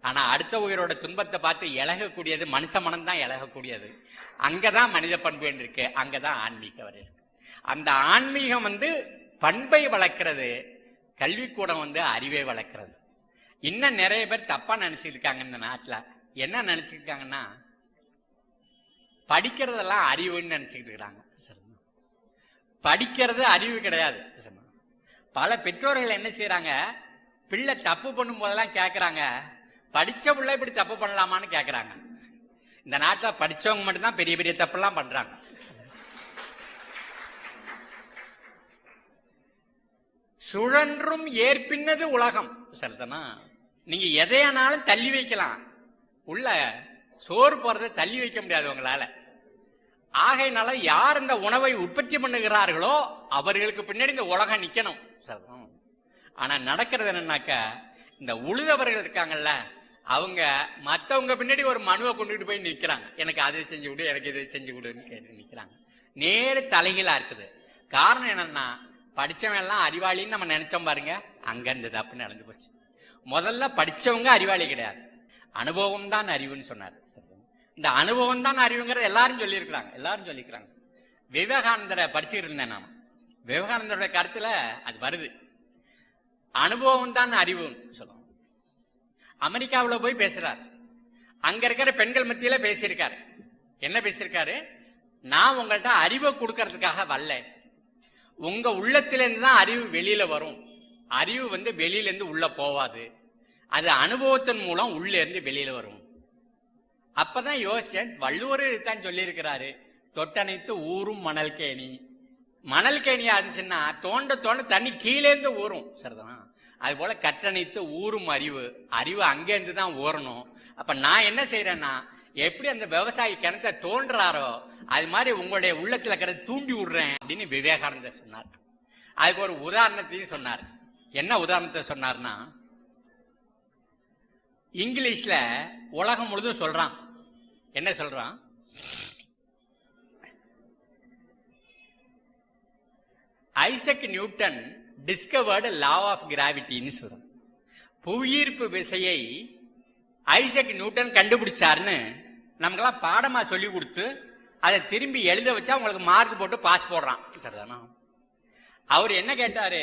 ஆனா அடுத்த உயிரோட துன்பத்தை பார்த்து இழகக்கூடியது மனுஷ மனம் தான் இழகக்கூடியது. அங்கதான் மனித பண்பு இருக்கு, அங்கதான் ஆன்மீகம் இருக்கு. அந்த ஆன்மீகம் பண்பை வளர்க்கிறது, கல்விக்கூடம் அறிவை வளர்க்கிறது. இன்னும் நிறைய பேர் தப்பா நினைச்சிட்டு இருக்காங்க இந்த நாட்டுல. என்ன நினைச்சுக்கிட்டாங்கன்னா, படிக்கிறதெல்லாம் அறிவுன்னு நினைச்சுக்கிட்டு இருக்கிறாங்க. படிக்கிறது அறிவு கிடையாது. பல பெற்றோர்கள் என்ன செய்யறாங்க, பிள்ளை தப்பு பண்ணும் போதெல்லாம் கேட்கறாங்க, படிச்ச பிள்ளை இப்படி தப்பு பண்ணலாமான்னு கேட்கறாங்க. இந்த நாட்டில் படிச்சவங்க மட்டும்தான் பெரிய பெரிய தப்பெல்லாம் பண்றாங்க. சுழன்றும் ஏற்பின்னது உலகம். சரிதானா? நீங்க எதையானாலும் தள்ளி வைக்கலாம், உள்ள சோறு போறதை தள்ளி வைக்க முடியாது உங்களால. ஆகையினால யார் இந்த உணவை உற்பத்தி பண்ணுகிறார்களோ அவர்களுக்கு பின்னாடி இந்த உலகம் நிக்கணும். ஆனா நடக்கிறது என்னன்னாக்க, இந்த உழுதவர்கள் இருக்காங்கல்ல, அவங்க மற்றவங்க பின்னாடி ஒரு மனுவை கொண்டுட்டு போய் நிற்கிறாங்க. எனக்கு அதை செஞ்சு விடு, எனக்கு இதை செஞ்சு விடுன்னு கேட்டு நிற்கிறாங்க. நேரு தலைகீழா இருக்குது. காரணம் என்னன்னா, படிச்சவன் எல்லாம் அறிவாளின்னு நம்ம நினைச்சோம் பாருங்க, அங்க இந்த தப்பு நடந்து போச்சு. முதல்ல படிச்சவங்க அறிவாளி கிடையாது, அனுபவம் தான் அறிவுன்னு சொன்னார். இந்த அனுபவம் தான் அறிவுங்கிறத எல்லாரும் சொல்லியிருக்கிறாங்க. விவேகானந்தரை படிச்சுக்கிட்டு இருந்தேன் நான். விவேகானந்தரோட கருத்துல அது வருது, அனுபவம் தான் அறிவுன்னு சொல்லுவோம். அமெரிக்காவில் போய் பேசுறார், அங்க இருக்கிற பெண்கள் மத்தியில பேசியிருக்காரு. என்ன பேசியிருக்காரு? நான் உங்கள்கிட்ட அறிவை கொடுக்கறதுக்காக வரல, உங்க உள்ளத்திலிருந்து தான் அறிவு வெளியில வரும். அறிவு வெளியில இருந்து உள்ள போவாது, அது அனுபவத்தின் மூலம் உள்ள இருந்து வெளியில வரும். அப்பதான் யோசிச்சேன், வள்ளுவர் தான் சொல்லி இருக்கிறாரு, தொட்டனைத்து ஊரும் மணல் கேணி. மணல் கேணியா இருந்துச்சுன்னா தோண்ட தோண்ட தண்ணி கீழே இருந்து ஊறும், சரிதான். அது போல கற்றணைத்து ஊரும் அறிவு, அறிவு அங்கேருந்து தான் ஊறணும். அப்ப நான் என்ன செய்யறேன்னா, எப்படி அந்த விவசாயி கிணத்தை தோன்றாரோ அது மாதிரி உங்களுடைய உள்ளத்துல இருக்கிறத தூண்டி விடுறேன் அப்படின்னு விவேகானந்தர் சொன்னார். அதுக்கு ஒரு உதாரணத்தையும் சொன்னார். என்ன உதாரணத்தை சொன்னார்னா, இங்கிலீஷ்ல உலகம் முழுதும் சொல்றான். என்ன சொல்றான்? Isaac Newton discovered law of கிராவிட்டின்னு சொல்றோம். புவியீர்ப்பு விசையை ஐசக் நியூட்டன் கண்டுபிடிச்சாருன்னு நமக்கெல்லாம் பாடமா சொல்லி கொடுத்து அதை திரும்பி எழுத வச்சா உங்களுக்கு மார்க் போட்டு பாஸ் போடுறான், சரிதானா? அவர் என்ன கேட்டாரு,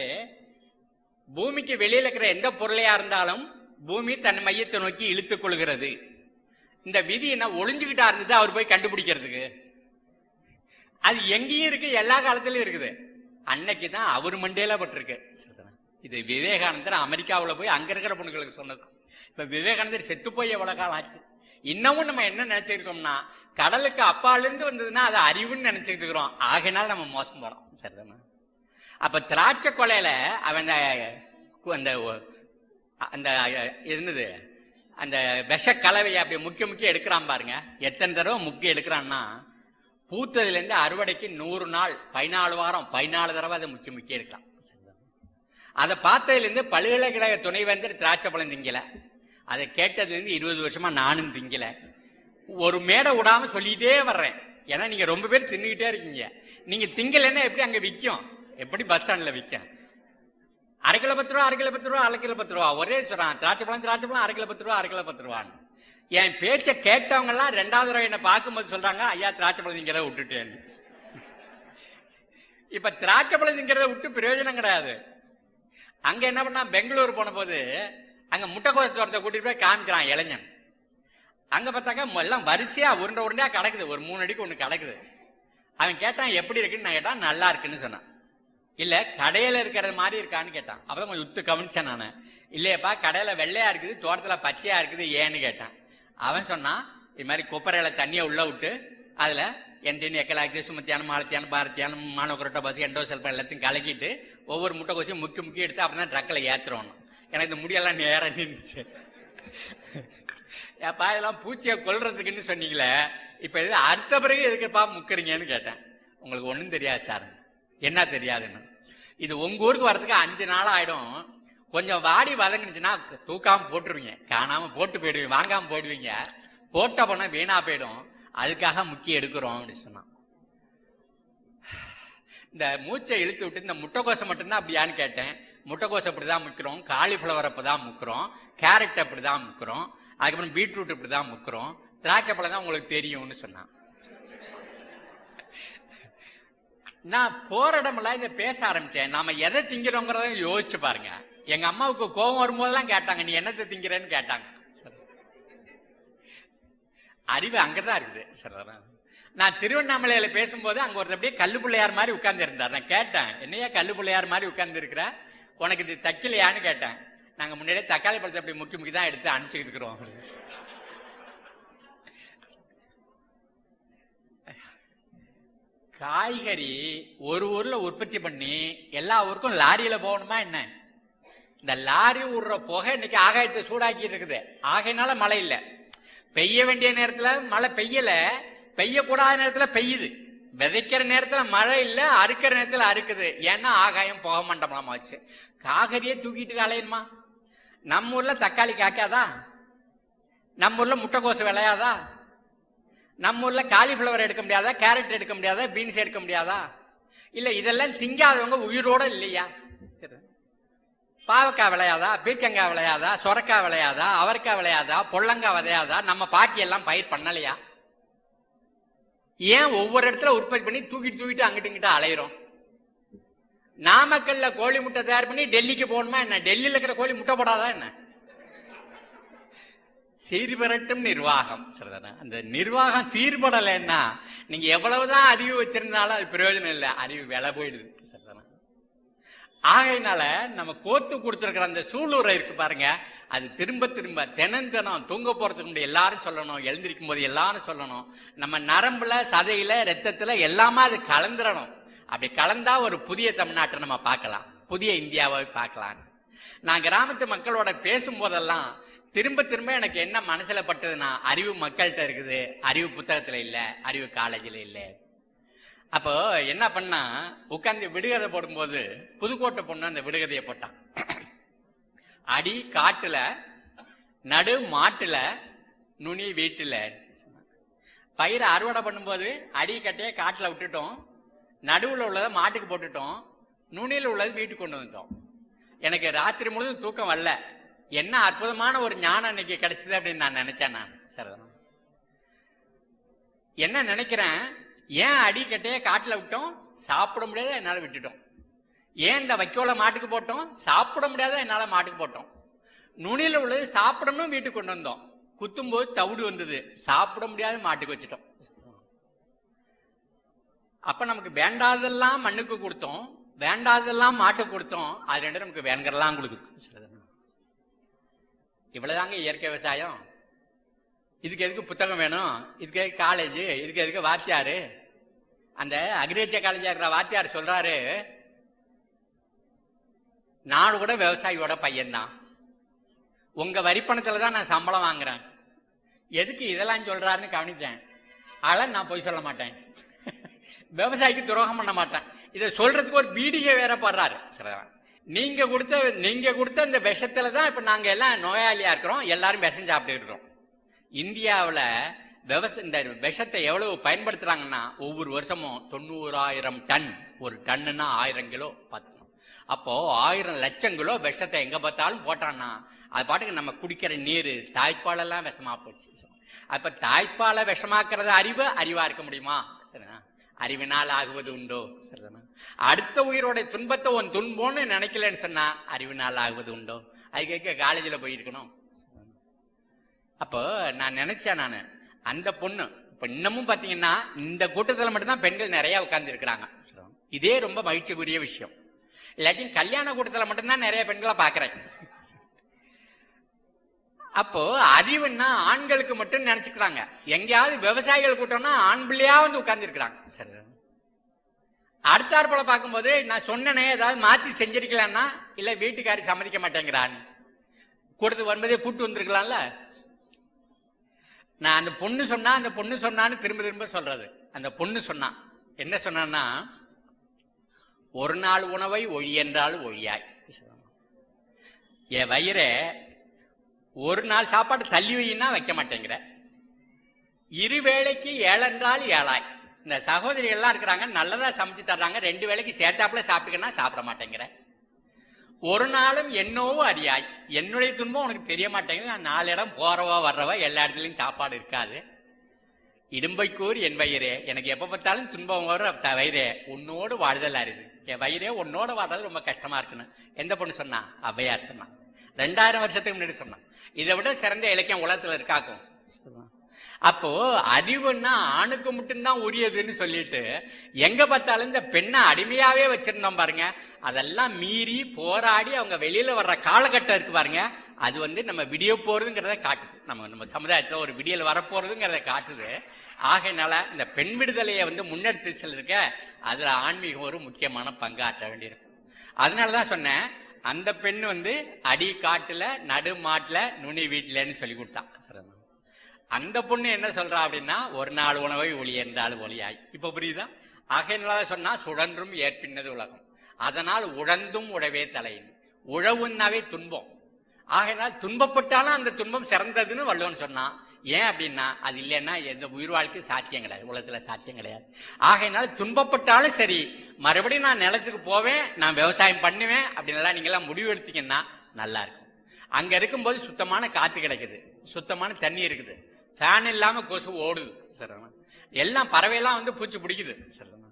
பூமிக்கு வெளியில இருக்கிற எந்த பொருளையா இருந்தாலும் பூமி தன் மையத்தை நோக்கி இழுத்துக் கொள்கிறது. இந்த விதி என்ன ஒளிஞ்சுக்கிட்டா இருந்தது அவர் போய் கண்டுபிடிக்கிறதுக்கு? அது எங்கேயும் இருக்கு, எல்லா காலத்திலயும் இருக்குது. அன்னைக்குதான் அவர் மண்டேல பட்டிருக்கு. இது விவேகானந்தர் அமெரிக்காவில் போய் அங்க இருக்கிற பொண்ணுகளுக்கு சொன்னது. இப்ப விவேகானந்தர் செத்து போய் எவ்வளவு காலம் ஆச்சு. இன்னமும் நம்ம என்ன நினைச்சிருக்கோம்னா, கடலுக்கு அப்பால இருந்து வந்ததுன்னா அது அறிவுன்னு நினைச்சுட்டு இருக்கிறோம். ஆகையினால நம்ம மோசம் போறோம், சரிதானா? அப்ப திராட்சை கொலையில அவன் அந்த இருந்தது அந்த விஷ கலவையை அப்படி முக்கிய எடுக்கிறான் பாருங்க. எத்தனை தடவை முக்கிய எடுக்கிறான்னா, பூத்ததுல இருந்து அறுவடைக்கு 100 நாள் 14 வாரம் 14 தடவை அதை முக்கிய எடுக்கலாம். அதை பார்த்ததுல இருந்து பல்கலைக்கழக துணைவேந்தர் திராட்சை பழம் திங்கல. அதை கேட்டதுல இருந்து 20 வருஷமா நானும் திங்கல. ஒரு மேடை விடாம சொல்லிட்டே வர்றேன். ஏன்னா நீங்க ரொம்ப பேர் தின்னுகிட்டே இருக்கீங்க. நீங்க திங்கலன்னா எப்படி அங்க விற்கும்? எப்படி பஸ் ஸ்டாண்ட்ல விற்கும்? அரை கிலோ 10 ரூபா, அரை கிலோ 10 ரூபா, அரை கிலோ 10 ரூபா. ஒரே சொல்றான், திராட்சை பழம் அரை கிலோ 10 ரூபா, அரை கிலோ 10 ரூபான்னு. என் பேச்சை கேட்டவங்க எல்லாம் 2வது தடவை என்ன பார்க்கும்போது சொல்றாங்க, ஐயா திராட்சை பழம் திங்கிறத விட்டுட்டேன்னு. இப்ப திராட்சை பழம் திங்கிறத விட்டு பிரயோஜனம் கிடையாது. அங்க என்ன பண்ணா, பெங்களூர் போன போது அங்க முட்டைக்கோச தோட்டத்தை கூட்டிட்டு போய் காமிக்கிறான் இளைஞன். அங்க பார்த்தாக்க எல்லாம் வரிசையா உருண்டையா கிடக்குது, ஒரு 3 அடிக்கு ஒண்ணு கிடக்குது. அவன் கேட்டான் எப்படி இருக்குன்னு. நான் கேட்டான் நல்லா இருக்குன்னு சொன்னான். இல்ல கடையில இருக்கிறது மாதிரி இருக்கான்னு கேட்டான். அப்பதான் கொஞ்சம் உத்து கவனிச்சேன் நானு. இல்லையப்பா கடையில வெள்ளையா இருக்குது, தோட்டத்துல பச்சையா இருக்குது, ஏன்னு கேட்டான். அவன் சொன்னான், இது மாதிரி கொப்பரையில தண்ணியை உள்ள விட்டு அதுல என்டின் எக்கலாக்சி சுமத்தியானம் மாலத்தியானம் பாரத்தியானம் மானோக்ரோட்டா பஸ் எண்டோ செல்பம் எல்லாத்தையும் கலக்கிட்டு ஒவ்வொரு முட்டை கோசையும் முக்கி எடுத்து அப்பதான் ட்ரக்கில் ஏத்துறோம். எனக்கு இந்த முடியெல்லாம் நேரம் நின்றுச்சு. ஏப்பா இதெல்லாம் பூச்சியை கொல்றதுக்குன்னு சொன்னீங்களே, இப்ப இது அறுத்த பிறகு எதுக்குப்பா முக்கிறீங்கன்னு கேட்டேன். உங்களுக்கு ஒண்ணும் தெரியாது சார். என்ன தெரியாதுன்னு? இது உங்க ஊருக்கு வர்றதுக்கு 5 நாள் ஆயிடும். கொஞ்சம் வாடி வதங்கினுச்சுன்னா தூக்காம போட்டுருவீங்க, காணாம போட்டு போயிடுவீங்க, வாங்காம போயிடுவீங்க. போட்ட போனா வீணா போயிடும், அதுக்காக முக்கிய எடுக்கிறோம் அப்படின்னு சொன்னான். இந்த மூச்சை இழுத்து விட்டு இந்த முட்டைக்கோசை மட்டும்தான் அப்படியான்னு கேட்டேன். முட்டைக்கோசை அப்படிதான் முக்கிறோம், காலிஃபிளவர் அப்படிதான் முக்கிறோம், கேரட் அப்படிதான் முக்கிறோம், அதுக்கப்புறம் பீட்ரூட் இப்படிதான் முக்கிறோம், திராட்சை பழம் தான் உங்களுக்கு தெரியும்னு சொன்னான். நான் போற இடமெல்லாம் இதை பேச ஆரம்பிச்சேன். நாம எதை திங்கிறோங்கிறத யோசிச்சு பாருங்க. எங்க அம்மாவுக்கு கோபம் வரும்போதெல்லாம் கேட்டாங்க, நீ என்னத்தை திங்கிறேன்னு கேட்டாங்க. அறிவு அங்கதான் இருக்குது. சரி, நான் திருவண்ணாமலையில பேசும்போது அங்க ஒருத்தர் அப்படியே கல்லு பிள்ளையார் மாதிரி உட்கார்ந்து இருந்தார். நான் கேட்டேன், என்னையா கல்லு பிள்ளையார் மாதிரி உட்கார்ந்து இருக்கிற, உனக்கு இது தைக்கலையான்னு கேட்டேன். நாங்க முன்னாடியே தக்காளி பழத்தை அப்படி முக்கி தான் எடுத்து அனுப்பிச்சுக்கிட்டு இருக்கிறோம். காய்கறி ஒரு ஊர்ல உற்பத்தி பண்ணி எல்லா ஊருக்கும் லாரியில போகணுமா என்ன? இந்த லாரி விடுற புகை இன்னைக்கு ஆகாயத்தை சூடாக்கிட்டு இருக்குது. ஆகையினால மழை இல்லை. பெய்ய வேண்டிய நேரத்துல மழை பெய்யல, பெய்யக்கூடாத நேரத்துல பெய்யுது. விதைக்கிற நேரத்துல மழை இல்லை, அறுக்கிற நேரத்துல அறுக்குது. ஏன்னா ஆகாயம் புகை மண்டபமாச்சு. காய்கறியே தூக்கிட்டு அலையணுமா? நம்ம ஊர்ல தக்காளி காய்க்காதா? நம்ம ஊர்ல முட்டைக்கோசு விளையாதா? நம்ம ஊர்ல காலிஃபிளவர் எடுக்க முடியாதா? கேரட் எடுக்க முடியாதா? பீன்ஸ் எடுக்க முடியாதா? இல்ல இதெல்லாம் திங்காதவங்க உயிரோட இல்லையா? பாவக்காய் விளையாதா, பீர்க்கங்காய் விளையாதா, சொரக்காய் விளையாதா, அவரைக்காய் விளையாதா, பொள்ளங்காய் விளையாதா? நம்ம பாட்டி எல்லாம் பயிர் பண்ணலையா? ஏன் ஒவ்வொரு இடத்துல உற்பத்தி பண்ணி தூக்கிட்டு அங்கிட்டு இங்கிட்ட அலையிறோம்? நாமக்கல்ல கோழி முட்டை தயார் பண்ணி டெல்லிக்கு போகணுமா என்ன? டெல்லியில இருக்கிற கோழி முட்டை போடாதா என்ன? சீர்பரட்டும் நிர்வாகம். அந்த நிர்வாகம் சீர்படலைன்னா நீங்க எவ்வளவுதான் அறிவு வச்சிருந்தாலும் அது பிரயோஜனம் இல்லை, அறிவு விலை போயிடுது. ஆகையினால நம்ம கோத்து கொடுத்துருக்கிற அந்த சூளுரை இருக்கு பாருங்க, அது திரும்ப திரும்ப தினம் தூங்க போறதுக்கு முன்னாடி எல்லாரும் சொல்லணும், எழுந்திருக்கும் போது எல்லாரும் சொல்லணும். நம்ம நரம்புல, சதையில, ரத்தத்துல எல்லாமே அது கலந்துடணும். அப்படி கலந்தா ஒரு புதிய தமிழ்நாட்டை நம்ம பார்க்கலாம், புதிய இந்தியாவை பார்க்கலாம். நான் கிராமத்து மக்களோட பேசும்போதெல்லாம் திரும்ப திரும்ப எனக்கு என்ன மனசுல பட்டதுன்னா, அறிவு மக்கள்கிட்ட இருக்குது, அறிவு புத்தகத்துல இல்ல, அறிவு காலேஜில் இல்லை. அப்போ என்ன பண்ணா, உட்காந்து விடுகதை போடும்போது புதுக்கோட்டை பொண்ணு அந்த விடுகதையை போட்டான். அடி காட்டுல, நடு மாட்டுல, நுனி வீட்டுல. பயிரை அறுவடை பண்ணும்போது அடி கட்டையே காட்டுல விட்டுட்டோம், நடுவுல உள்ளதை மாட்டுக்கு போட்டுட்டோம், நுனியில உள்ளது வீட்டுக்கு கொண்டு வந்துட்டோம். எனக்கு ராத்திரி முழுதும் தூக்கம் வரல. என்ன அற்புதமான ஒரு ஞானம் இன்னைக்கு கிடைச்சது அப்படின்னு நான் நினைச்சேன். நான் சரிதான் என்ன நினைக்கிறேன், ஏன் அடிக்கட்டையே காட்டுல விட்டோம்? சாப்பிட முடியாத என்னால விட்டுட்டோம். ஏன் இந்த வைக்கோல மாட்டுக்கு போட்டோம்? சாப்பிட முடியாத என்னால மாட்டுக்கு போட்டோம். நுனியில உள்ளது சாப்பிடணும் வீட்டுக்கு கொண்டு வந்தோம், குத்தும் போது தவிடு வந்தது, சாப்பிட முடியாத மாட்டுக்கு வச்சுட்டோம். அப்ப நமக்கு வேண்டாதெல்லாம் மண்ணுக்கு கொடுத்தோம், வேண்டாதெல்லாம் மாட்டுக்கு கொடுத்தோம், அது ரெண்டு நமக்கு வேங்கரெல்லாம் கொடுக்குது. இவ்வளவுதாங்க இயற்கை விவசாயம். இதுக்கு எதுக்கு புத்தகம் வேணும்? இதுக்கு எதுக்கு காலேஜ்? இதுக்கு எதுக்கு வாத்தியாரு? அந்த அக்ரிகல்ச்சர் காலேஜா இருக்கிற வாத்தியார் சொல்றாரு, நான் கூட விவசாயியோட பையன்தான், உங்க வரிப்பணத்துல தான் நான் சம்பளம் வாங்குறேன். எதுக்கு இதெல்லாம் சொல்றாருன்னு கவனித்தேன். அதெல்லாம் நான் போய் சொல்ல மாட்டேன், விவசாயிக்கு துரோகம் பண்ண மாட்டேன். இதை சொல்றதுக்கு ஒரு பீடிகை வேற போடுறாரு. நீங்க கொடுத்த இந்த விஷத்துல தான் இப்ப நாங்க எல்லாம் நோயாளியா இருக்கிறோம், எல்லாரும் விஷம் சாப்பிட்டு இருக்கிறோம். இந்தியாவில் இந்த விஷத்தை எவ்வளவு பயன்படுத்துறாங்கன்னா, ஒவ்வொரு வருஷமும் 90,000 டன், ஒரு டன்னுன்னா 1000 கிலோ பார்த்துக்கணும். அப்போ 1000 லட்சம் கிலோ விஷத்தை எங்க பார்த்தாலும் போட்டான்னா, அது பாட்டுக்கு நம்ம குடிக்கிற நீர், தாய்ப்பால் எல்லாம் விஷமா போச்சு. அப்ப தாய்ப்பாலை விஷமாக்குறது அறிவா இருக்க முடியுமா? அறிவினால் ஆகுவது உண்டோ? சரிதானா? அடுத்த உயிரோட துன்பத்தை உன் துன்பம்னு நினைக்கலன்னு சொன்னா அறிவினால் ஆகுவது உண்டோ? அதுக்கு காலேஜில் போயிருக்கணும். அப்போ நான் நினைச்சேன், நான் அந்த பொண்ணு இப்ப இன்னமும் பாத்தீங்கன்னா இந்த கூட்டத்தில் மட்டும்தான் பெண்கள் நிறைய உட்கார்ந்து இருக்கிறாங்க. இதே ரொம்ப மகிழ்ச்சிக்குரிய விஷயம். இல்லாட்டி கல்யாண கூட்டத்தில் மட்டும்தான் நிறைய பெண்களை பாக்குறேன். அப்போ அறிவுன்னா ஆண்களுக்கு மட்டும் நினைச்சுக்கிறாங்க. எங்கேயாவது விவசாயிகள் கூட்டம்னா ஆண் பிள்ளையா வந்து உட்கார்ந்து இருக்கிறாங்க. சரி, அடுத்தாற்போல பார்க்கும்போது நான் சொன்னனே ஏதாவது மாற்றி செஞ்சிருக்கலான்னா, இல்ல வீட்டுக்காரி சம்மதிக்க மாட்டேங்கிறான், கூட்டத்துக்கு வரும்போதே கூட்டு வந்திருக்கலாம்ல. நான் அந்த பொண்ணு சொன்னான்னு திரும்ப திரும்ப சொல்றது. அந்த பொண்ணு சொன்னா என்ன சொன்னா, ஒரு நாள் உணவை ஒழி என்றால் ஒழியாய். என் வயிறே ஒரு நாள் சாப்பாடு தள்ளி வையினா வைக்க மாட்டேங்கிற, இருவேளைக்கு 7 என்றால் 7ஆய். இந்த சகோதரிகள் எல்லாம் இருக்கிறாங்க, நல்லதா சமைச்சு தர்றாங்க, 2 வேளைக்கு சேர்த்தாப்புல சாப்பிட்டுக்கன்னா சாப்பிட மாட்டேங்கிற. ஒரு நாளும் என்னவோ அறியாய், என்னுடைய துன்பம் உனக்கு தெரிய மாட்டேங்குது. நான் 4 இடம் போறவோ வர்றவோ எல்லா இடத்துலயும் சாப்பாடு இருக்காது. இடும்பைக்கூர் என் வயிறே, எனக்கு எப்ப பார்த்தாலும் துன்பம் வர வயிறே உன்னோடு வாழ்தல் அறிது. என் வயிறே உன்னோட வாழ்றது ரொம்ப கஷ்டமா இருக்குன்னு எந்த பொண்ணு சொன்னா? ஔவையார் சொன்னா. 2000 வருஷத்துக்கு முன்னாடி சொன்னான். இதை விட சிறந்த இலக்கியம் உலகத்துல இருக்காக்கும். அப்போ அறிவுன்னா ஆணுக்கு மட்டும்தான் உரியதுன்னு சொல்லிட்டு எங்க பார்த்தாலும் இந்த பெண்ணை அடிமையாவே வச்சிருந்தோம் பாருங்க. அதெல்லாம் மீறி போராடி அவங்க வெளியில வர்ற காலகட்டம் இருக்கு பாருங்க, அது நம்ம விடிய போறதுங்கிறத காட்டுது. நம்ம சமுதாயத்துல ஒரு விடியல் வரப்போறதுங்கிறத காட்டுது. ஆகையினால இந்த பெண் விடுதலையை முன்னெடுத்து செல்லிருக்க அதுல ஆன்மீகம் ஒரு முக்கியமான பங்காற்ற வேண்டியிருக்கு. அதனாலதான் சொன்னேன், அந்த பெண் அடி காட்டுல, நடு மாட்டுல, நுனி வீட்டுலன்னு சொல்லி கொடுத்தான். அந்த பொண்ணு என்ன சொல்றா அப்படின்னா, ஒரு நாள் உணவை ஒளி என்றால் ஒளியாய். இப்ப புரியுதா? ஆகையினால சொன்னா சுழன்றும் ஏற்பின்னது உலகம், அதனால் உழந்தும் உழவே தலையின். உழவுன்னாவே துன்பம். ஆகையினால் துன்பப்பட்டாலும் அந்த துன்பம் சிறந்ததுன்னு வள்ளுவன் சொன்னான். ஏன் அப்படின்னா அது இல்லைன்னா எந்த உயிர் வாழ்க்கை சாத்தியம் கிடையாது, உலகத்துல சாத்தியம் கிடையாது. ஆகையினால துன்பப்பட்டாலும் சரி மறுபடியும் நான் நிலத்துக்கு போவேன், நான் விவசாயம் பண்ணுவேன் அப்படின்லாம் நீங்களாம் முடிவு எடுத்தீங்கன்னா நல்லா இருக்கும். அங்க இருக்கும்போது சுத்தமான காத்து கிடைக்குது, சுத்தமான தண்ணி இருக்குது, ஃபேன் இல்லாம கொசு ஓடுது, சரிண்ணா. எல்லாம் பறவையெல்லாம் வந்து பூச்சி பிடிக்குது, சரிண்ணா.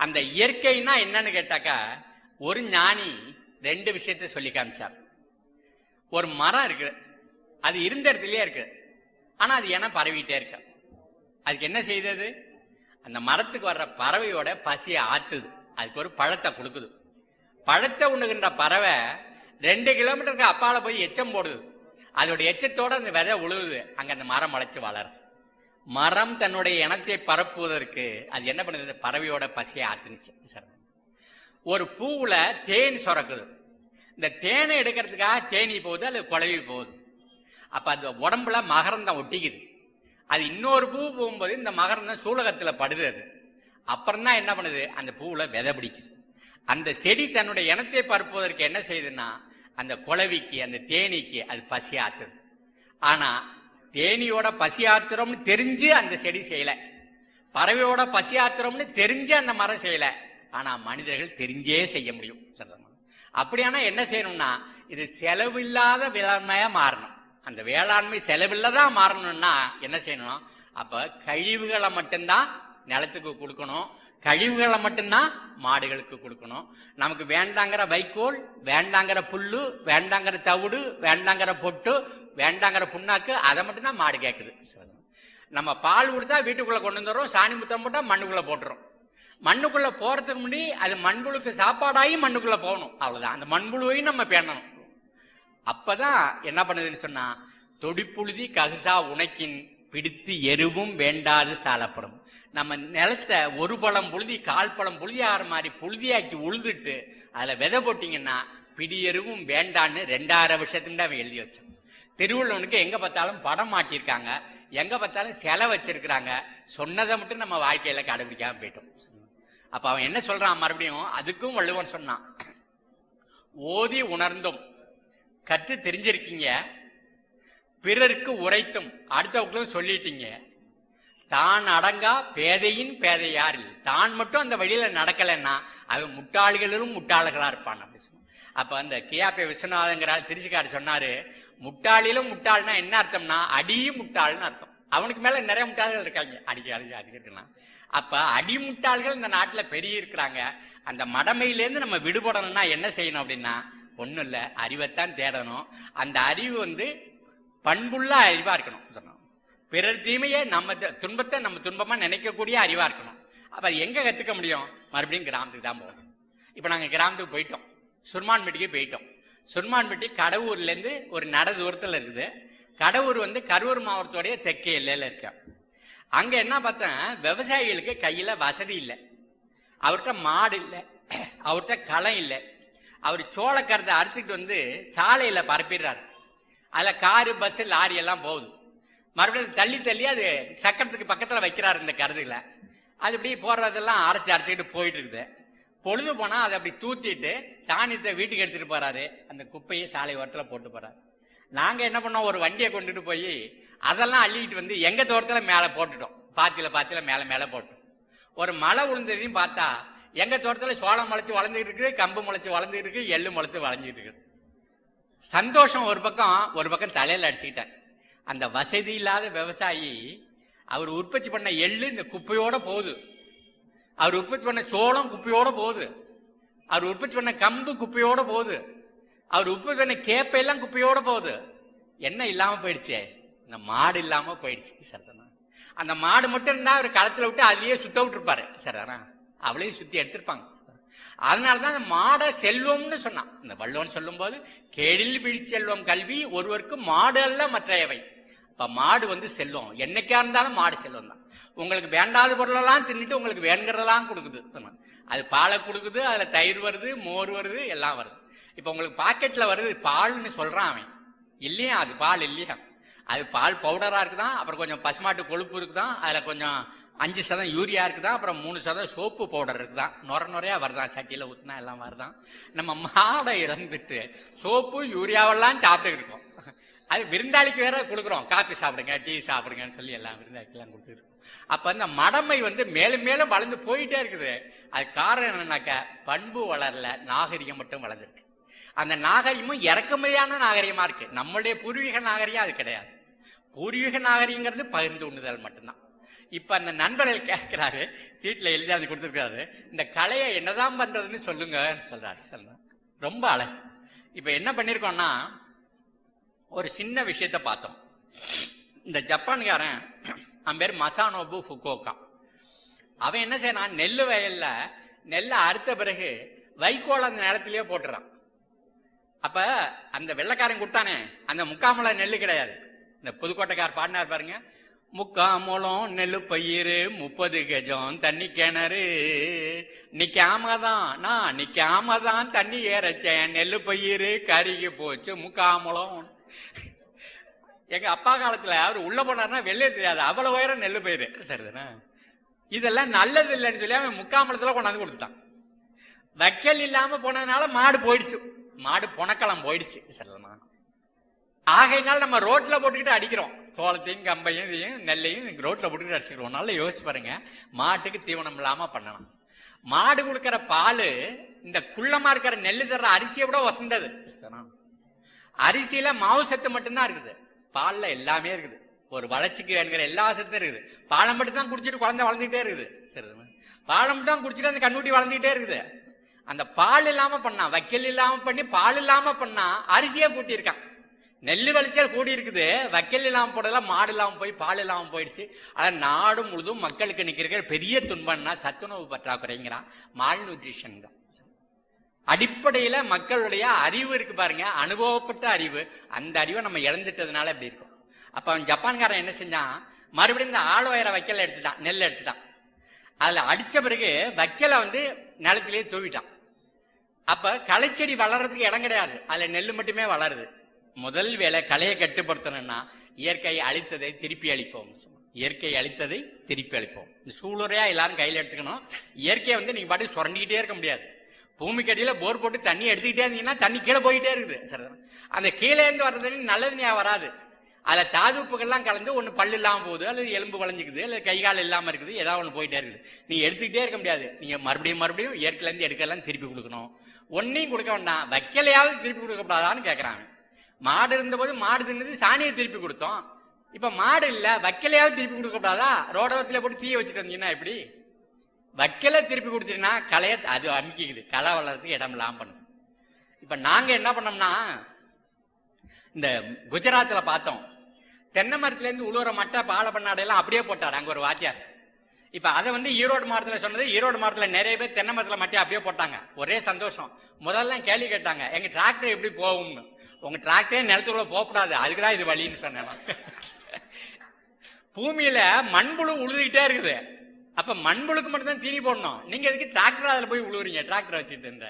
அந்த இயற்கைன்னா என்னன்னு கேட்டாக்கா ஒரு ஞானி 2 விஷயத்த சொல்லி காமிச்சார். ஒரு மரம் இருக்கு, அது இருந்த இடத்துலயே இருக்கு, ஆனா அது ஏன்னா பரவிட்டே இருக்கு. அதுக்கு என்ன செய்தது? அந்த மரத்துக்கு வர்ற பறவையோட பசியை ஆத்துது, அதுக்கு ஒரு பழத்தை கொடுக்குது. பழத்தை உண்ணுகின்ற பறவை 2 கிலோமீட்டருக்கு அப்பால போய் எச்சம் போடுது, அதோட எச்சத்தோட அந்த விதை உழுவுது, அங்க அந்த மரம் முளைச்சு வளருது. மரம் தன்னுடைய இனத்தை பரப்புவதற்கு அது என்ன பண்ணுது? பறவையோட பசியை ஆத்துனுச்சு. ஒரு பூவுல தேன் சுரக்குது, இந்த தேனை எடுக்கிறதுக்காக தேனி போகுது, அது குழவி போகுது. அப்ப அந்த உடம்புல மகரந்தம் ஒட்டிக்குது. அது இன்னொரு பூ போகும்போது இந்த மகரந்தம் சூலகத்துல படுது. அது அப்புறம் தான் என்ன பண்ணுது? அந்த பூவுல விதை பிடிக்குது. அந்த செடி தன்னுடைய இனத்தை பரப்புவதற்கு என்ன செய்யுதுன்னா அந்த குழவிக்கு அந்த தேனீக்கு அது பசி ஆத்துது. ஆனா தேனியோட பசி ஆத்துறோம்னு தெரிஞ்சு அந்த செடி செய்யல, பறவையோட பசி ஆத்துறோம்னு தெரிஞ்சு அந்த மரம் செய்யல. ஆனா மனிதர்கள் தெரிஞ்சே செய்ய முடியும். அப்படியானா என்ன செய்யணும்னா இது செலவில்லாத வேளாண்மையா மாறணும். அந்த வேளாண்மை செலவில்லதான் மாறணும்னா என்ன செய்யணும்? அப்ப கழிவுகளை மட்டும்தான் நிலத்துக்கு கொடுக்கணும், கழிவுகளை மட்டும்தான் மாடுகளுக்கு கொடுக்கணும். நமக்கு வேண்டாங்கிற வைக்கோல், வேண்டாங்கிற புல்லு, வேண்டாங்கிற தவிடு, வேண்டாங்கிற பொட்டு, வேண்டாங்கிற புண்ணாக்கு, அதை மட்டும்தான் மாடு கேட்குது. நம்ம பால் கொடுத்தா வீட்டுக்குள்ள கொண்டு வந்துடுறோம், சாணி முத்தம் போட்டா மண்ணுக்குள்ள போட்டுறோம். மண்ணுக்குள்ள போறதுக்கு முன்னாடி அது மண்புழுக்கு சாப்பாடாகி மண்ணுக்குள்ள போகணும், அவ்வளவுதான். அந்த மண்புழுவையும் நம்ம பேணணும். அப்பதான் என்ன பண்ணுதுன்னு சொன்னா தொடிப்புழுதி ககுசா உனக்கின் பிடித்து எருவும் வேண்டாது சாலப்படும். நம்ம நிலத்தை ஒரு பழம் புழுதி 1/4 பழம் புழுதி ஆகிற மாதிரி புழுதியாக்கி உழுதுட்டு அதுல விதை போட்டீங்கன்னா பிடி எருவும் வேண்டான்னு 2000 வருஷத்துக்கு அவன் எழுதி வச்சான். திருவள்ளுவனுக்கு எங்க பார்த்தாலும் படம் மாட்டிருக்காங்க, எங்க பார்த்தாலும் சிலை வச்சிருக்கிறாங்க. சொன்னதை மட்டும் நம்ம வாழ்க்கையில கடைபிடிக்காம போயிட்டோம். அப்ப அவன் என்ன சொல்றான்? மறுபடியும் அதுக்கும் வள்ளுவன் சொன்னான், ஓதி உணர்ந்தும் கற்று தெரிஞ்சிருக்கீங்க, பிறருக்கு உரைத்தும் அடுத்தவங்களும் சொல்லிட்டீங்க, தான் அடங்கா பேதையின் பேதையார். தான் மட்டும் அந்த வழியில நடக்கலைன்னா அவன் முட்டாள்களிலும் முட்டாள்களா இருப்பான். அப்ப அந்த கியாபே விஸ்வநாதங்கிறார் திருச்சிக்காரர் சொன்னாரு, முட்டாளிலும் முட்டாள்னா என்ன அர்த்தம்னா அடியும் முட்டாள்னு அர்த்தம். அவனுக்கு மேல நிறைய முட்டாள்கள் இருக்காங்க, அடிக்கலாம். அப்ப அடிமுட்டாள்கள் இந்த நாட்டுல பெரிய இருக்கிறாங்க. அந்த மடமையிலேருந்து நம்ம விடுபடணும்னா என்ன செய்யணும் அப்படின்னா ஒண்ணும் இல்ல, அறிவைத்தான் தேடணும். அந்த அறிவு வந்து பண்புள்ள அறிவா இருக்கணும். சொன்னோம் பிறர் தீமையை நம்ம துன்பத்தை நம்ம துன்பமா நினைக்கக்கூடிய அறிவா இருக்கணும். அப்ப எங்க கத்துக்க முடியும்? மறுபடியும் கிராமத்துக்கு தான் போகணும். இப்ப நாங்க கிராமத்துக்கு போயிட்டோம், சுர்மான்பட்டிக்கு போயிட்டோம். சுர்மான்பட்டி கடவுர்ல இருந்து ஒரு நட தூரத்துல இருக்குது. கடவுர் வந்து கரூர் மாவட்டத்தோடைய தெற்கே எல்லையில இருக்க. அங்க என்ன பார்த்தேன், விவசாயிகளுக்கு கையில வசதி இல்லை, அவர்கிட்ட மாடு இல்லை, அவர்கிட்ட களம் இல்லை. அவர் சோளக்கரத்தை அறுத்துட்டு வந்து சாலையில பரப்பிடுறாரு. அதுல காரு பஸ் லாரி எல்லாம் போகுது. மறுபடியும் தள்ளி தள்ளி அது சக்கரத்துக்கு பக்கத்துல வைக்கிறாரு இந்த கருதுகளை. அது இப்படி போறதெல்லாம் அரைச்சிக்கிட்டு போயிட்டு இருக்குது. பொழுது போனா அதை அப்படி தூத்திட்டு தானியத்தை வீட்டுக்கு எடுத்துட்டு போறாரு, அந்த குப்பையை சாலை ஓரத்துல போட்டு போறாரு. நாங்க என்ன பண்ணோம், ஒரு வண்டியை கொண்டுட்டு போய் அதெல்லாம் அள்ளிக்கிட்டு வந்து எங்க தோட்டத்துல மேல போட்டுட்டோம், பாத்தியில மேல போட்டோம். ஒரு மழை விழுந்ததையும் பார்த்தா எங்க தோட்டத்துல சோளம் முளைச்சு வளர்ந்துட்டு இருக்கு, கம்பு முளைச்சு வளர்ந்துட்டு இருக்கு, எள்ளு முளைச்சு வளைஞ்சிட்டு இருக்கு. சந்தோஷம் ஒரு பக்கம் தலையில அடிச்சுக்கிட்டேன். அந்த வசதி இல்லாத விவசாயி அவர் உற்பத்தி பண்ண எள்ளு இந்த குப்பையோட போகுது, அவர் உற்பத்தி பண்ண சோளம் குப்பையோட போகுது, அவர் உற்பத்தி பண்ண கம்பு குப்பையோட போகுது, அவர் உற்பத்தி பண்ண கேப்பையெல்லாம் குப்பையோட போகுது. என்ன இல்லாம போயிடுச்சு? இந்த மாடு இல்லாம போயிடுச்சு. சரிதானா? அந்த மாடு மட்டும் இருந்தா அவர் களத்துல விட்டு அதுலயே சுத்த விட்டு இருப்பாரு. சரிதானா? அவளையும் சுத்தி எடுத்திருப்பாங்க. அதனாலதான் அந்த மாடை செல்வம்னு சொன்னான். இந்த வள்ளுவன் சொல்லும் போது கேடில் பிடி செல்வம் கல்வி ஒருவருக்கு மாடு அல்ல மற்றையவை. இப்ப மாடு வந்து செல்வம், என்னைக்கா இருந்தாலும் மாடு செல்வம் தான். உங்களுக்கு வேண்டாத பொருளெல்லாம் தின்னுட்டு உங்களுக்கு வேணுங்கிறதெல்லாம் கொடுக்குது. அது பாலை கொடுக்குது, அதுல தயிர் வருது, மோர் வருது, எல்லாம் வருது. இப்ப உங்களுக்கு பாக்கெட்ல வருது பால்னு சொல்றான் அவன், இல்லையா? அது பால் இல்லையா? அது பால் பவுடரா இருக்குதான், அப்புறம் கொஞ்சம் பசுமாட்டு கொழுப்பு இருக்குதான், அதுல கொஞ்சம் 5% யூரியா இருக்குதான், அப்புறம் 3% சோப்பு பவுடர் இருக்குதான், நுரையா வருதான், சட்டியில ஊத்துனா எல்லாம் வருதான். நம்ம மாடை இறந்துட்டு சோப்பு யூரியாவெல்லாம் சாப்பிட்டு இருக்கோம். அது விருந்தாளிக்கு வேற கொடுக்குறோம், காப்பி சாப்பிடுங்க டீ சாப்பிடுங்கன்னு சொல்லி எல்லாம் விருந்தாளிக்கெல்லாம் கொடுத்துருக்கோம். அப்ப அந்த மடமை மேலும் மேலும் வளர்ந்து போயிட்டே இருக்குது. அது காரணம் என்னன்னாக்கா பண்பு வளரல, நாகரிகம் மட்டும் வளர்ந்துருக்கு. அந்த நாகரிகமும் இறக்குமதியான நாகரிகமா இருக்கு. நம்மளுடைய பூர்வீக நாகரிகம் அது கிடையாது. பூர்வீக நாகரிகங்கிறது பகிர்ந்து உண்ணுதல் மட்டும்தான். இப்ப அந்த நண்பர்கள் கேட்கிறாரு, சீட்ல எழுதி கொடுத்துருக்காரு, இந்த கலையை என்னதான் பண்றதுன்னு சொல்லுங்க சொல்றாரு. ரொம்ப அழகு. இப்ப என்ன பண்ணிருக்கோம்னா, ஒரு சின்ன விஷயத்த பார்த்தோம். இந்த ஜப்பான்காரன், அவன் பேர் மசானோபு ஃபுகோகா. அவன் என்ன செய்யறான், நெல்லு வயல்ல நெல்லை அறுத்த பிறகு வைக்கோல் அந்த நிலத்திலேயே போட்டுறான். அப்ப அந்த வெள்ளைக்காரன் கொடுத்தானே அந்த முக்காமல நெல்லு கிடையாது. இந்த புதுக்கோட்டைக்கார் பாடினார் பாருங்க, முக்காமலம் நெல்லு பயிர் 30 கஜம் தண்ணி கிணறு, நிக்காமதான் தண்ணி ஏறச்சேன், நெல்லு பயிர் கருகி போச்சு முக்காமலம். எங்க அப்பா காலத்துல அவர் உள்ள போனார்னா வெளியே தெரியாது, அவ்வளவு உயரம் நெல்லு பயிர். சரிதானே? இதெல்லாம் நல்லது இல்லைன்னு சொல்லி அவன் முக்காமலத்துல கொண்டாந்து கொடுத்துட்டான். வைக்கல் இல்லாம போனதுனால மாடு போயிடுச்சு, மாடு புனக்களம் போயிடுச்சு. சரிதானா? ஆகையினால நம்ம ரோட்ல போட்டுக்கிட்டு அடிக்கிறோம், சோளத்தையும் கம்பையும் இதையும் நெல்லையும் ரோட்ல போட்டுக்கிட்டு அடிச்சுக்கிறோம். நல்லா யோசிச்சு பாருங்க, மாட்டுக்கு தீவனம் இல்லாம பண்ணலாம். மாடு கொடுக்கிற பால் இந்த குள்ளமா இருக்கிற நெல்லு தர்ற அரிசியை விட வசந்தது. அரிசியில மாவு சத்து மட்டும்தான் இருக்குது, பால்ல எல்லாமே இருக்குது. ஒரு வளர்ச்சிக்கு வேணுங்கிற எல்லா சத்தும் இருக்குது. பாலை மட்டும் தான் குடிச்சிட்டு குழந்தை வளர்ந்துகிட்டே இருக்குது. சரி, பாலை மட்டும் தான் குடிச்சிட்டு அந்த கண்ணுட்டி வளர்ந்துகிட்டே இருக்குது. அந்த பால் இல்லாம பண்ணா, வைக்கல் இல்லாம பண்ணி பால் இல்லாம பண்ணா அரிசியே கூட்டியிருக்கான். நெல்லு விளைச்சல் கூடி இருக்குது, வைக்கல் இல்லாம போடலாம், மாடு இல்லாம போய் பால் இல்லாம போயிடுச்சு. ஆனா நாடு முழுதும் மக்களுக்கு நிற்கிற பெரிய துன்பம்னா சத்துணவு பற்றாக்குறைங்கிறான், மால் நியூட்ரிஷன் தான். அடிப்படையில மக்களுடைய அறிவு இருக்கு பாருங்க, அனுபவப்பட்ட அறிவு, அந்த அறிவை நம்ம இழந்துட்டதுனால எப்படி இருக்கும். அப்ப அவன் ஜப்பான்காரன் என்ன செஞ்சான், மறுபடியும் இந்த ஆழ்வயர வைக்கல எடுத்துட்டான், நெல் எடுத்துட்டான். அதுல அடிச்ச பிறகு வைக்கலை நிலத்திலேயே தூவிட்டான். அப்ப களைச்செடி வளர்றதுக்கு இடம் கிடையாது, அதுல நெல்லு மட்டுமே வளருது. முதல் வேலை கலையை கட்டுப்படுத்தணும்னா இயற்கை அழித்ததை திருப்பி அளிப்போம். இயற்கை அழித்ததை திருப்பி அளிப்போம். இந்த சூளுரையா எல்லாரும் கையில எடுத்துக்கணும். இயற்கையை நீங்க பாட்டு சுரண்டிக்கிட்டே இருக்க முடியாது. பூமிக்கு அடியில போர் போட்டு தண்ணி எடுத்துக்கிட்டே இருந்தீங்கன்னா தண்ணி கீழே போயிட்டே இருக்குது. சரி, அந்த கீழே இருந்து வர்ற தண்ணி நல்லது வராது. அதுல தாதுப்புகள்லாம் கலந்து ஒண்ணு பல்லு இல்லாம போகுது, அல்லது எலும்பு வளைஞ்சிக்குது, அல்லது கை கால் இல்லாம இருக்குது, ஏதாவது ஒண்ணு போயிட்டே இருக்குது. நீங்க எடுத்துக்கிட்டே இருக்க முடியாது. நீங்க மறுபடியும் இயற்கையில இருந்து எடுக்கலாம் திருப்பி கொடுக்கணும். ஒன்னையும் கொடுக்க வேண்டாம், வைக்கலையாவது திருப்பி கொடுக்கப்படாதான்னு கேட்கறாங்க. மாடு இருந்தபோது மாடு தின்னது சாணியை திருப்பி கொடுத்தோம். இப்ப மாடு இல்ல, வைக்கலையாவது திருப்பி கொடுக்கப்படாதா? ரோடத்துல போட்டு தீய வச்சுட்டு வந்தீங்கன்னா எப்படி? வைக்கல திருப்பி கொடுத்தீங்கன்னா கலைய அது அமுக்கிக்குது, களை வளர்றதுக்கு இடம் இல்லாம பண்ணும். இப்ப நாங்க என்ன பண்ணோம்னா, இந்த குஜராத்ல பார்த்தோம், தென்னை மரத்துல இருந்து உழுவுற மட்டை பாலை பண்ணாடையெல்லாம் அப்படியே போட்டார் அங்க ஒரு வாத்தியார். இப்ப அதை ஈரோடு மாவட்டத்துல சொன்னது, ஈரோடு மாவட்டத்துல நிறைய பேர் தென்னை மரத்துல மட்டையை அப்படியே போட்டாங்க. ஒரே சந்தோஷம். முதல்ல கேள்வி கேட்டாங்க, எங்க டிராக்டர் எப்படி போகும்னு. உங்க டிராக்டரே நிலத்துக்குள்ள போகக்கூடாது, அதுக்குதான் இது வழின்னு சொன்னேன். பூமியில மண்புழு உழுதுகிட்டே இருக்குது. அப்ப மண்புழுக்கு மட்டும்தான் தீனி போடணும். நீங்க எதுக்கு டிராக்டர் அதுல போய் உழுவுறீங்க, டிராக்டர் வச்சுட்டு இருந்த.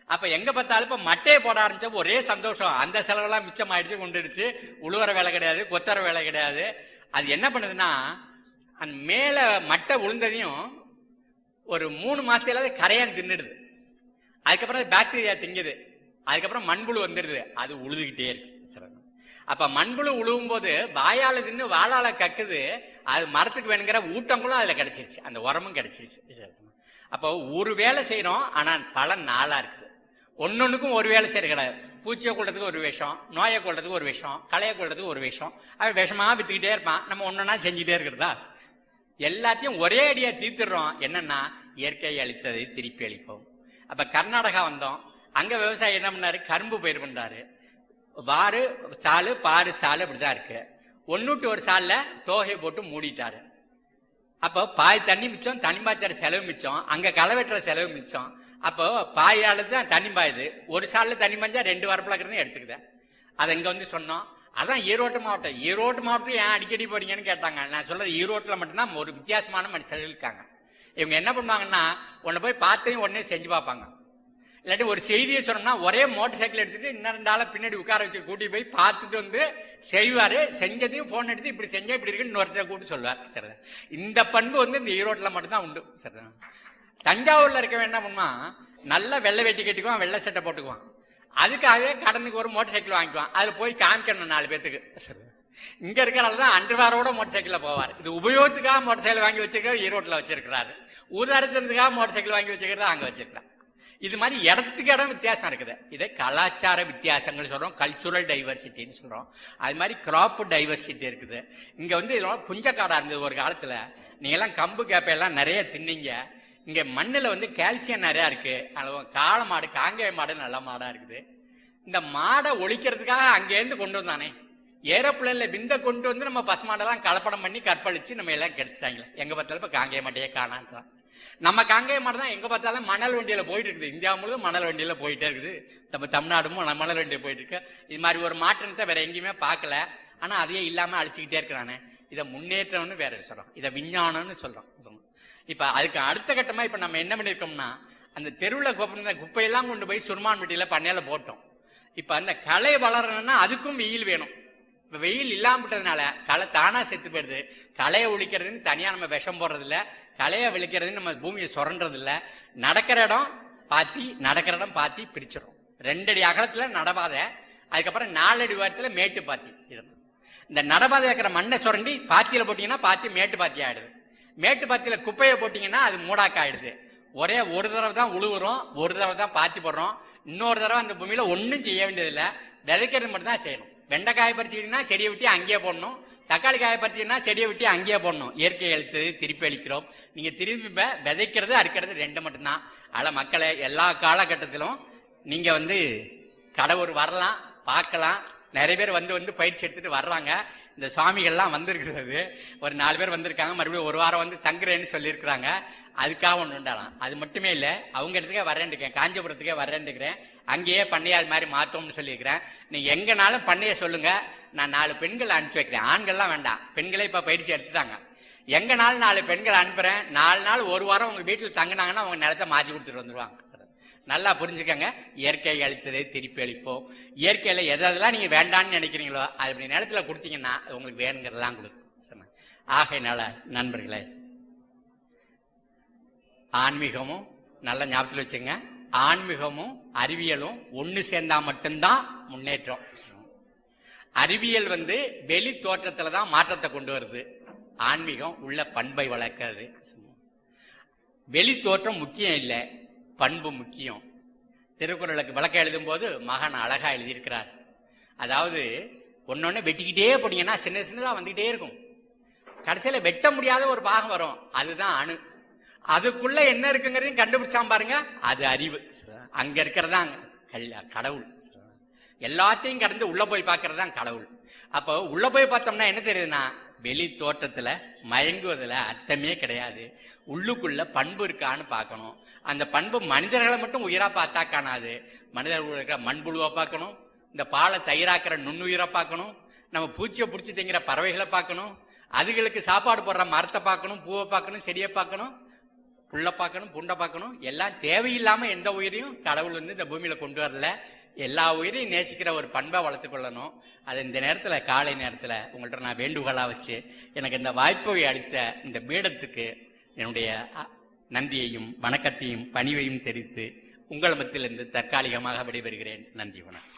அப்ப எங்க பார்த்தாலும் இப்ப மட்டையை போட ஆரம்பிச்ச ஒரே சந்தோஷம். அந்த செலவெல்லாம் மிச்சம் ஆயிடுச்சு, கொண்டுடுச்சு. உழுவுற வேலை கிடையாது, கொத்தர வேலை கிடையாது. அது என்ன பண்ணுதுன்னா, அந்த மேல மட்டை உளுந்ததையும் ஒரு 3 மாசத்துல கரையான் தின்னுடுது. அதுக்கப்புறம் பாக்டீரியா திங்குது. அதுக்கப்புறம் மண்புழு வந்துடுது, அது உழுதுகிட்டே இருக்கு. அப்ப மண்புழு உழுவும் போது வாயால தின்னு வாழால கக்குது. அது மரத்துக்கு வேணுங்கிற ஊட்டங்களும் அதுல கிடைச்சிருச்சு, அந்த உரமும் கிடைச்சிருச்சு. அப்போ ஒரு வேலை செய்யறோம், ஆனா பல நாளா இருக்குது. ஒன்னொன்னுக்கும் ஒரு வேலை செய்யறது கிடையாது. பூச்சியை கொள்றதுக்கு ஒரு விஷம், நோயை கொள்றதுக்கு ஒரு விஷம், களையை கொள்றதுக்கு ஒரு விஷம். அவன் விஷமா வித்துக்கிட்டே இருப்பான், நம்ம ஒன்னொன்னா செஞ்சுட்டே இருக்கிறதா? எல்லாத்தையும் ஒரே அடியா தீர்த்துடுறோம். என்னன்னா, இயற்கை அளித்ததை திருப்பி அளிப்போம். அப்ப கர்நாடகா வந்தோம், அங்க விவசாயி என்ன பண்ணாரு, கரும்பு பயிர் பண்றாரு. வாரு சாலு பாரு சாலு அப்படிதான் இருக்கு. ஒன்னுட்டு ஒரு சால்ல தோகையை போட்டு மூடிட்டாரு. அப்போ பாய் தண்ணி மிச்சம், தண்ணி பாய்ச்சற செலவு மிச்சம், அங்க களை வெட்டுற செலவு மிச்சம். அப்போ பாயால தான் தண்ணி பாயுது. ஒரு சால்ல தண்ணி பாய்ஞ்சா 2 வரப்பில் எடுத்துக்குது. அதை இங்க சொன்னோம். அதான் ஈரோடு மாவட்டம். ஈரோடு மாவட்டத்தில் ஏன் அடிக்கடி போறீங்கன்னு கேட்டாங்க. நான் சொல்றது ஈரோட்டில் மட்டும்தான் ஒரு வித்தியாசமான மனுஷர்கள் இருக்காங்க. இவங்க என்ன பண்ணுவாங்கன்னா, உன்னை போய் பார்த்தையும் உடனே செஞ்சு பார்ப்பாங்க. இல்லாட்டி ஒரு செய்தியை சொன்னோம்னா ஒரே மோட்டர் சைக்கிள் எடுத்துட்டு இன்னும் 2 ஆளை பின்னாடி உட்கார வச்சு கூட்டி போய் பார்த்துட்டு செய்வாரு. செஞ்சதையும் போன் எடுத்து இப்படி செஞ்சா இப்படி இருக்குன்னு இன்னொருத்தரை கூட்டி சொல்லுவார். சரி, இந்த பண்பு இந்த ஈரோட்டில் மட்டும்தான் உண்டு. சரி, தஞ்சாவூர்ல இருக்க வேண்டாம் பண்ணுமா, நல்ல வெள்ளை வேட்டி கட்டிக்குவான், வெள்ளை சட்டை போட்டுக்குவான். அதுக்காகவே கடனுக்கு ஒரு மோட்டர் சைக்கிள் வாங்கிக்குவான். அதுல போய் காமிக்கணும் 4 பேத்துக்கு. இங்க இருக்கிறாள் தான் அண்டர்வேரோட மோட்டர் சைக்கிள்ல போவார். இது உபயோகத்துக்காக மோட்டர் சைக்கிள் வாங்கி வச்சிருக்க ஈரோட்டில் வச்சிருக்கிறாரு. ஊதாரத்துக்காக மோட்டர் சைக்கிள் வாங்கி வச்சிருக்கிறத அங்க வச்சிருக்கிறார். இது மாதிரி இடத்துக்கு இடம் வித்தியாசம் இருக்குது. இதை கலாச்சார வித்தியாசங்கள் சொல்றோம், கல்ச்சுரல் டைவர்சிட்டின்னு சொல்றோம். அது மாதிரி கிராப் டைவர்சிட்டி இருக்குது. இங்க வந்து புஞ்சக்காடா இருந்தது ஒரு காலத்துல. நீங்க எல்லாம் கம்பு கேப்பையெல்லாம் நிறைய தின்னீங்க. இங்க மண்ணுல வந்து கால்சியம் நிறைய இருக்கு. காளை மாடு, காங்கேய மாடு நல்ல மாடா இருக்குது. இந்த மாடை ஒழிக்கிறதுக்காக அங்கேருந்து கொண்டு வந்தானே ஏரோப்ளேன்ல விந்த கொண்டு வந்து நம்ம பசுமாடெல்லாம் கலப்படம் பண்ணி கற்பழிச்சு நம்ம எல்லாம் கெடுத்துட்டாங்களே. எங்க பார்த்தாலும் இப்ப காங்கேய மாட்டையே காணான்றான். நம்ம காங்கேய மாடு தான் எங்க பார்த்தாலும் மணல் வண்டியில போயிட்டு இருக்குது. இந்தியா முழுவதும் மணல் வண்டியில போயிட்டே இருக்குது. நம்ம தமிழ்நாடும் மணல் வண்டியில போயிட்டு இருக்கு. இது மாதிரி ஒரு மாற்றத்தை வேற எங்கேயுமே பார்க்கல. ஆனா அதையே இல்லாம அழிச்சுக்கிட்டே இருக்கிறானே. இதை முன்னேற்றம்னு வேற சொல்றோம், இதை விஞ்ஞானம்னு சொல்றோம். இப்ப அதுக்கு அடுத்த கட்டமா இப்ப நம்ம என்ன பண்ணிருக்கோம்னா, அந்த தெருவில் குப்பையெல்லாம் கொண்டு போய் சுருமான் வீட்டில பண்ணையில போட்டோம். இப்ப அந்த களை வளரணும்னா அதுக்கும் வெயில் வேணும். இப்ப வெயில் இல்லாம விட்டதுனால களை தானா செத்து போயிடுது. களையை ஒழிக்கிறதுன்னு தனியா நம்ம விஷம் போடுறது இல்ல, களையை விழிக்கிறதுன்னு நம்ம பூமியை சுரண்டது இல்ல. நடக்கிற இடம் பாத்தி பிரிச்சிடும். 2 அடி அகலத்துல நடபாதை, அதுக்கப்புறம் 4 அடி உயரத்துல மேட்டு பாத்தி. இந்த நடபாதை இருக்கிற மண்ணை சுரண்டி பாத்தியில போட்டீங்கன்னா பாத்தி மேட்டு பாத்தி ஆயிடுது. மேட்டு பாத்தியில குப்பையை போட்டீங்கன்னா அது மூடாக்க ஆயிடுது. ஒரே ஒரு தடவை தான் உழுவுறோம், ஒரு தடவை தான் பாத்தி போடுறோம். இன்னொரு தடவை அந்த பூமியில ஒன்னும் செய்ய வேண்டியதில்லை, விதைக்கிறது மட்டும் தான் செய்யணும். வெண்டைக்காயை பறிச்சுக்கிட்டீங்கன்னா செடியை விட்டு அங்கேயே போடணும். தக்காளி காயை பறிச்சுக்கிட்டீங்கன்னா செடியை விட்டு அங்கேயே போடணும். இயற்கை அழித்தது திருப்பி அளிக்கிறோம். நீங்க திருப்பி விதைக்கிறது அறுக்கிறது 2 மட்டும்தான். ஆனா மக்களை எல்லா காலகட்டத்திலும் நீங்க வந்து கடவுள் வரலாம், பார்க்கலாம். நிறைய பேர் வந்து பயிற்சி எடுத்துட்டு வர்றாங்க. இந்த சுவாமிகள்லாம் வந்திருக்கிறது ஒரு 4 பேர் வந்திருக்காங்க. மறுபடியும் ஒரு வாரம் வந்து தங்குறேன்னு சொல்லியிருக்கிறாங்க. அதுக்காக ஒன்று உண்டாலாம். அது மட்டுமே இல்லை, அவங்க இடத்துக்கே வரேன்ருக்கேன், காஞ்சிபுரத்துக்கே வரேன்ருக்கிறேன். அங்கேயே பண்ணையை அது மாதிரி மாத்தோம்னு சொல்லியிருக்கிறேன். நீங்க எங்கனாலும் பண்ணைய சொல்லுங்க, நான் 4 பெண்கள் அனுப்பிச்சு வைக்கிறேன். ஆண்கள்லாம் வேண்டாம், பெண்களே இப்ப பயிற்சி எடுத்துட்டாங்க. எங்கனாலும் 4 பெண்கள் அனுப்புறேன். 4 நாள் ஒரு வாரம் உங்க வீட்டில் தங்கினாங்கன்னா அவங்க நிலத்தை மாற்றி கொடுத்துட்டு வந்துருவாங்க. நல்லா புரிஞ்சுக்கங்க. இயற்கை அளித்ததை திருப்பி அளிப்போம். இயற்கையில எதெல்லாம் நீங்க வேண்டான்னு நினைக்கிறீங்களோ அது அப்படி நிலத்துல கொடுத்தீங்கன்னா உங்களுக்கு வேணுங்கிறதெல்லாம் கொடுக்கும். ஆகையினால நண்பர்களே, ஆன்மீகமும் நல்ல ஞாபகத்தில் வச்சுங்க, ஆன்மீகமும் அறிவியலும் ஒன்னு சேர்ந்தா மட்டும்தான் முன்னேற்றம். அறிவியல் வெளி தோற்றத்துலதான் மாற்றத்தை கொண்டு வருது. ஆன்மீகம் உள்ள பண்பை வளர்க்கிறது. வெளி தோற்றம் முக்கியம் இல்லை, பண்பு முக்கியம். திருக்குறளுக்கு விளக்கம் எழுதும் போது மகன் அழகா எழுதியிருக்கிறார். அதாவது ஒன்னொன்னு வெட்டிக்கிட்டே போனீங்கன்னா சின்ன சின்னதா வந்துகிட்டே இருக்கும். கடைசியில வெட்ட முடியாத ஒரு பாகம் வரும், அதுதான் அணு. அதுக்குள்ள என்ன இருக்குங்கிறதையும் கண்டுபிடிச்சாம பாருங்க, அது அறிவு. அங்க இருக்கிறதா கடவுள். எல்லாத்தையும் கடந்து உள்ள போய் பார்க்கறது தான் கடவுள். அப்போ உள்ள போய் பார்த்தோம்னா என்ன தெரியுதுன்னா, வெளி தோற்றத்துல மயங்குவதுல அர்த்தமே கிடையாது. உள்ளுக்குள்ள பண்பு இருக்கான்னு பார்க்கணும். அந்த பண்பு மனிதர்களை மட்டும் உயிரா பார்த்தா காணாது. மனிதர்கள் இருக்கிற மண்புழுவை பார்க்கணும், இந்த பாலை தயிராக்கிற நுண்ணுயிரை பார்க்கணும், நம்ம பூச்சியை பிடிச்சி திங்கிற பறவைகளை பார்க்கணும், அதுகளுக்கு சாப்பாடு போடுற மரத்தை பார்க்கணும், பூவை பார்க்கணும், செடியை பார்க்கணும், புல்லை பார்க்கணும், புண்டை பார்க்கணும். எல்லாம் தேவையில்லாம எந்த உயிரையும் கடவுள் இந்த பூமியில கொண்டு வரல. எல்லா உயிரையும் நேசிக்கிற ஒரு பண்பை வளர்த்து கொள்ளணும். அது இந்த நேரத்துல, காலை நேரத்துல உங்கள்கிட்ட நான் வேண்டுகோளா வச்சு எனக்கு இந்த வாய்ப்பை அளித்த இந்த பீடத்துக்கு என்னுடைய நன்றியையும் வணக்கத்தையும் பணிவையும் தெரிவித்து உங்கள் மத்தியிலிருந்து தற்காலிகமாக விடைபெறுகிறேன். நன்றி, வணக்கம்.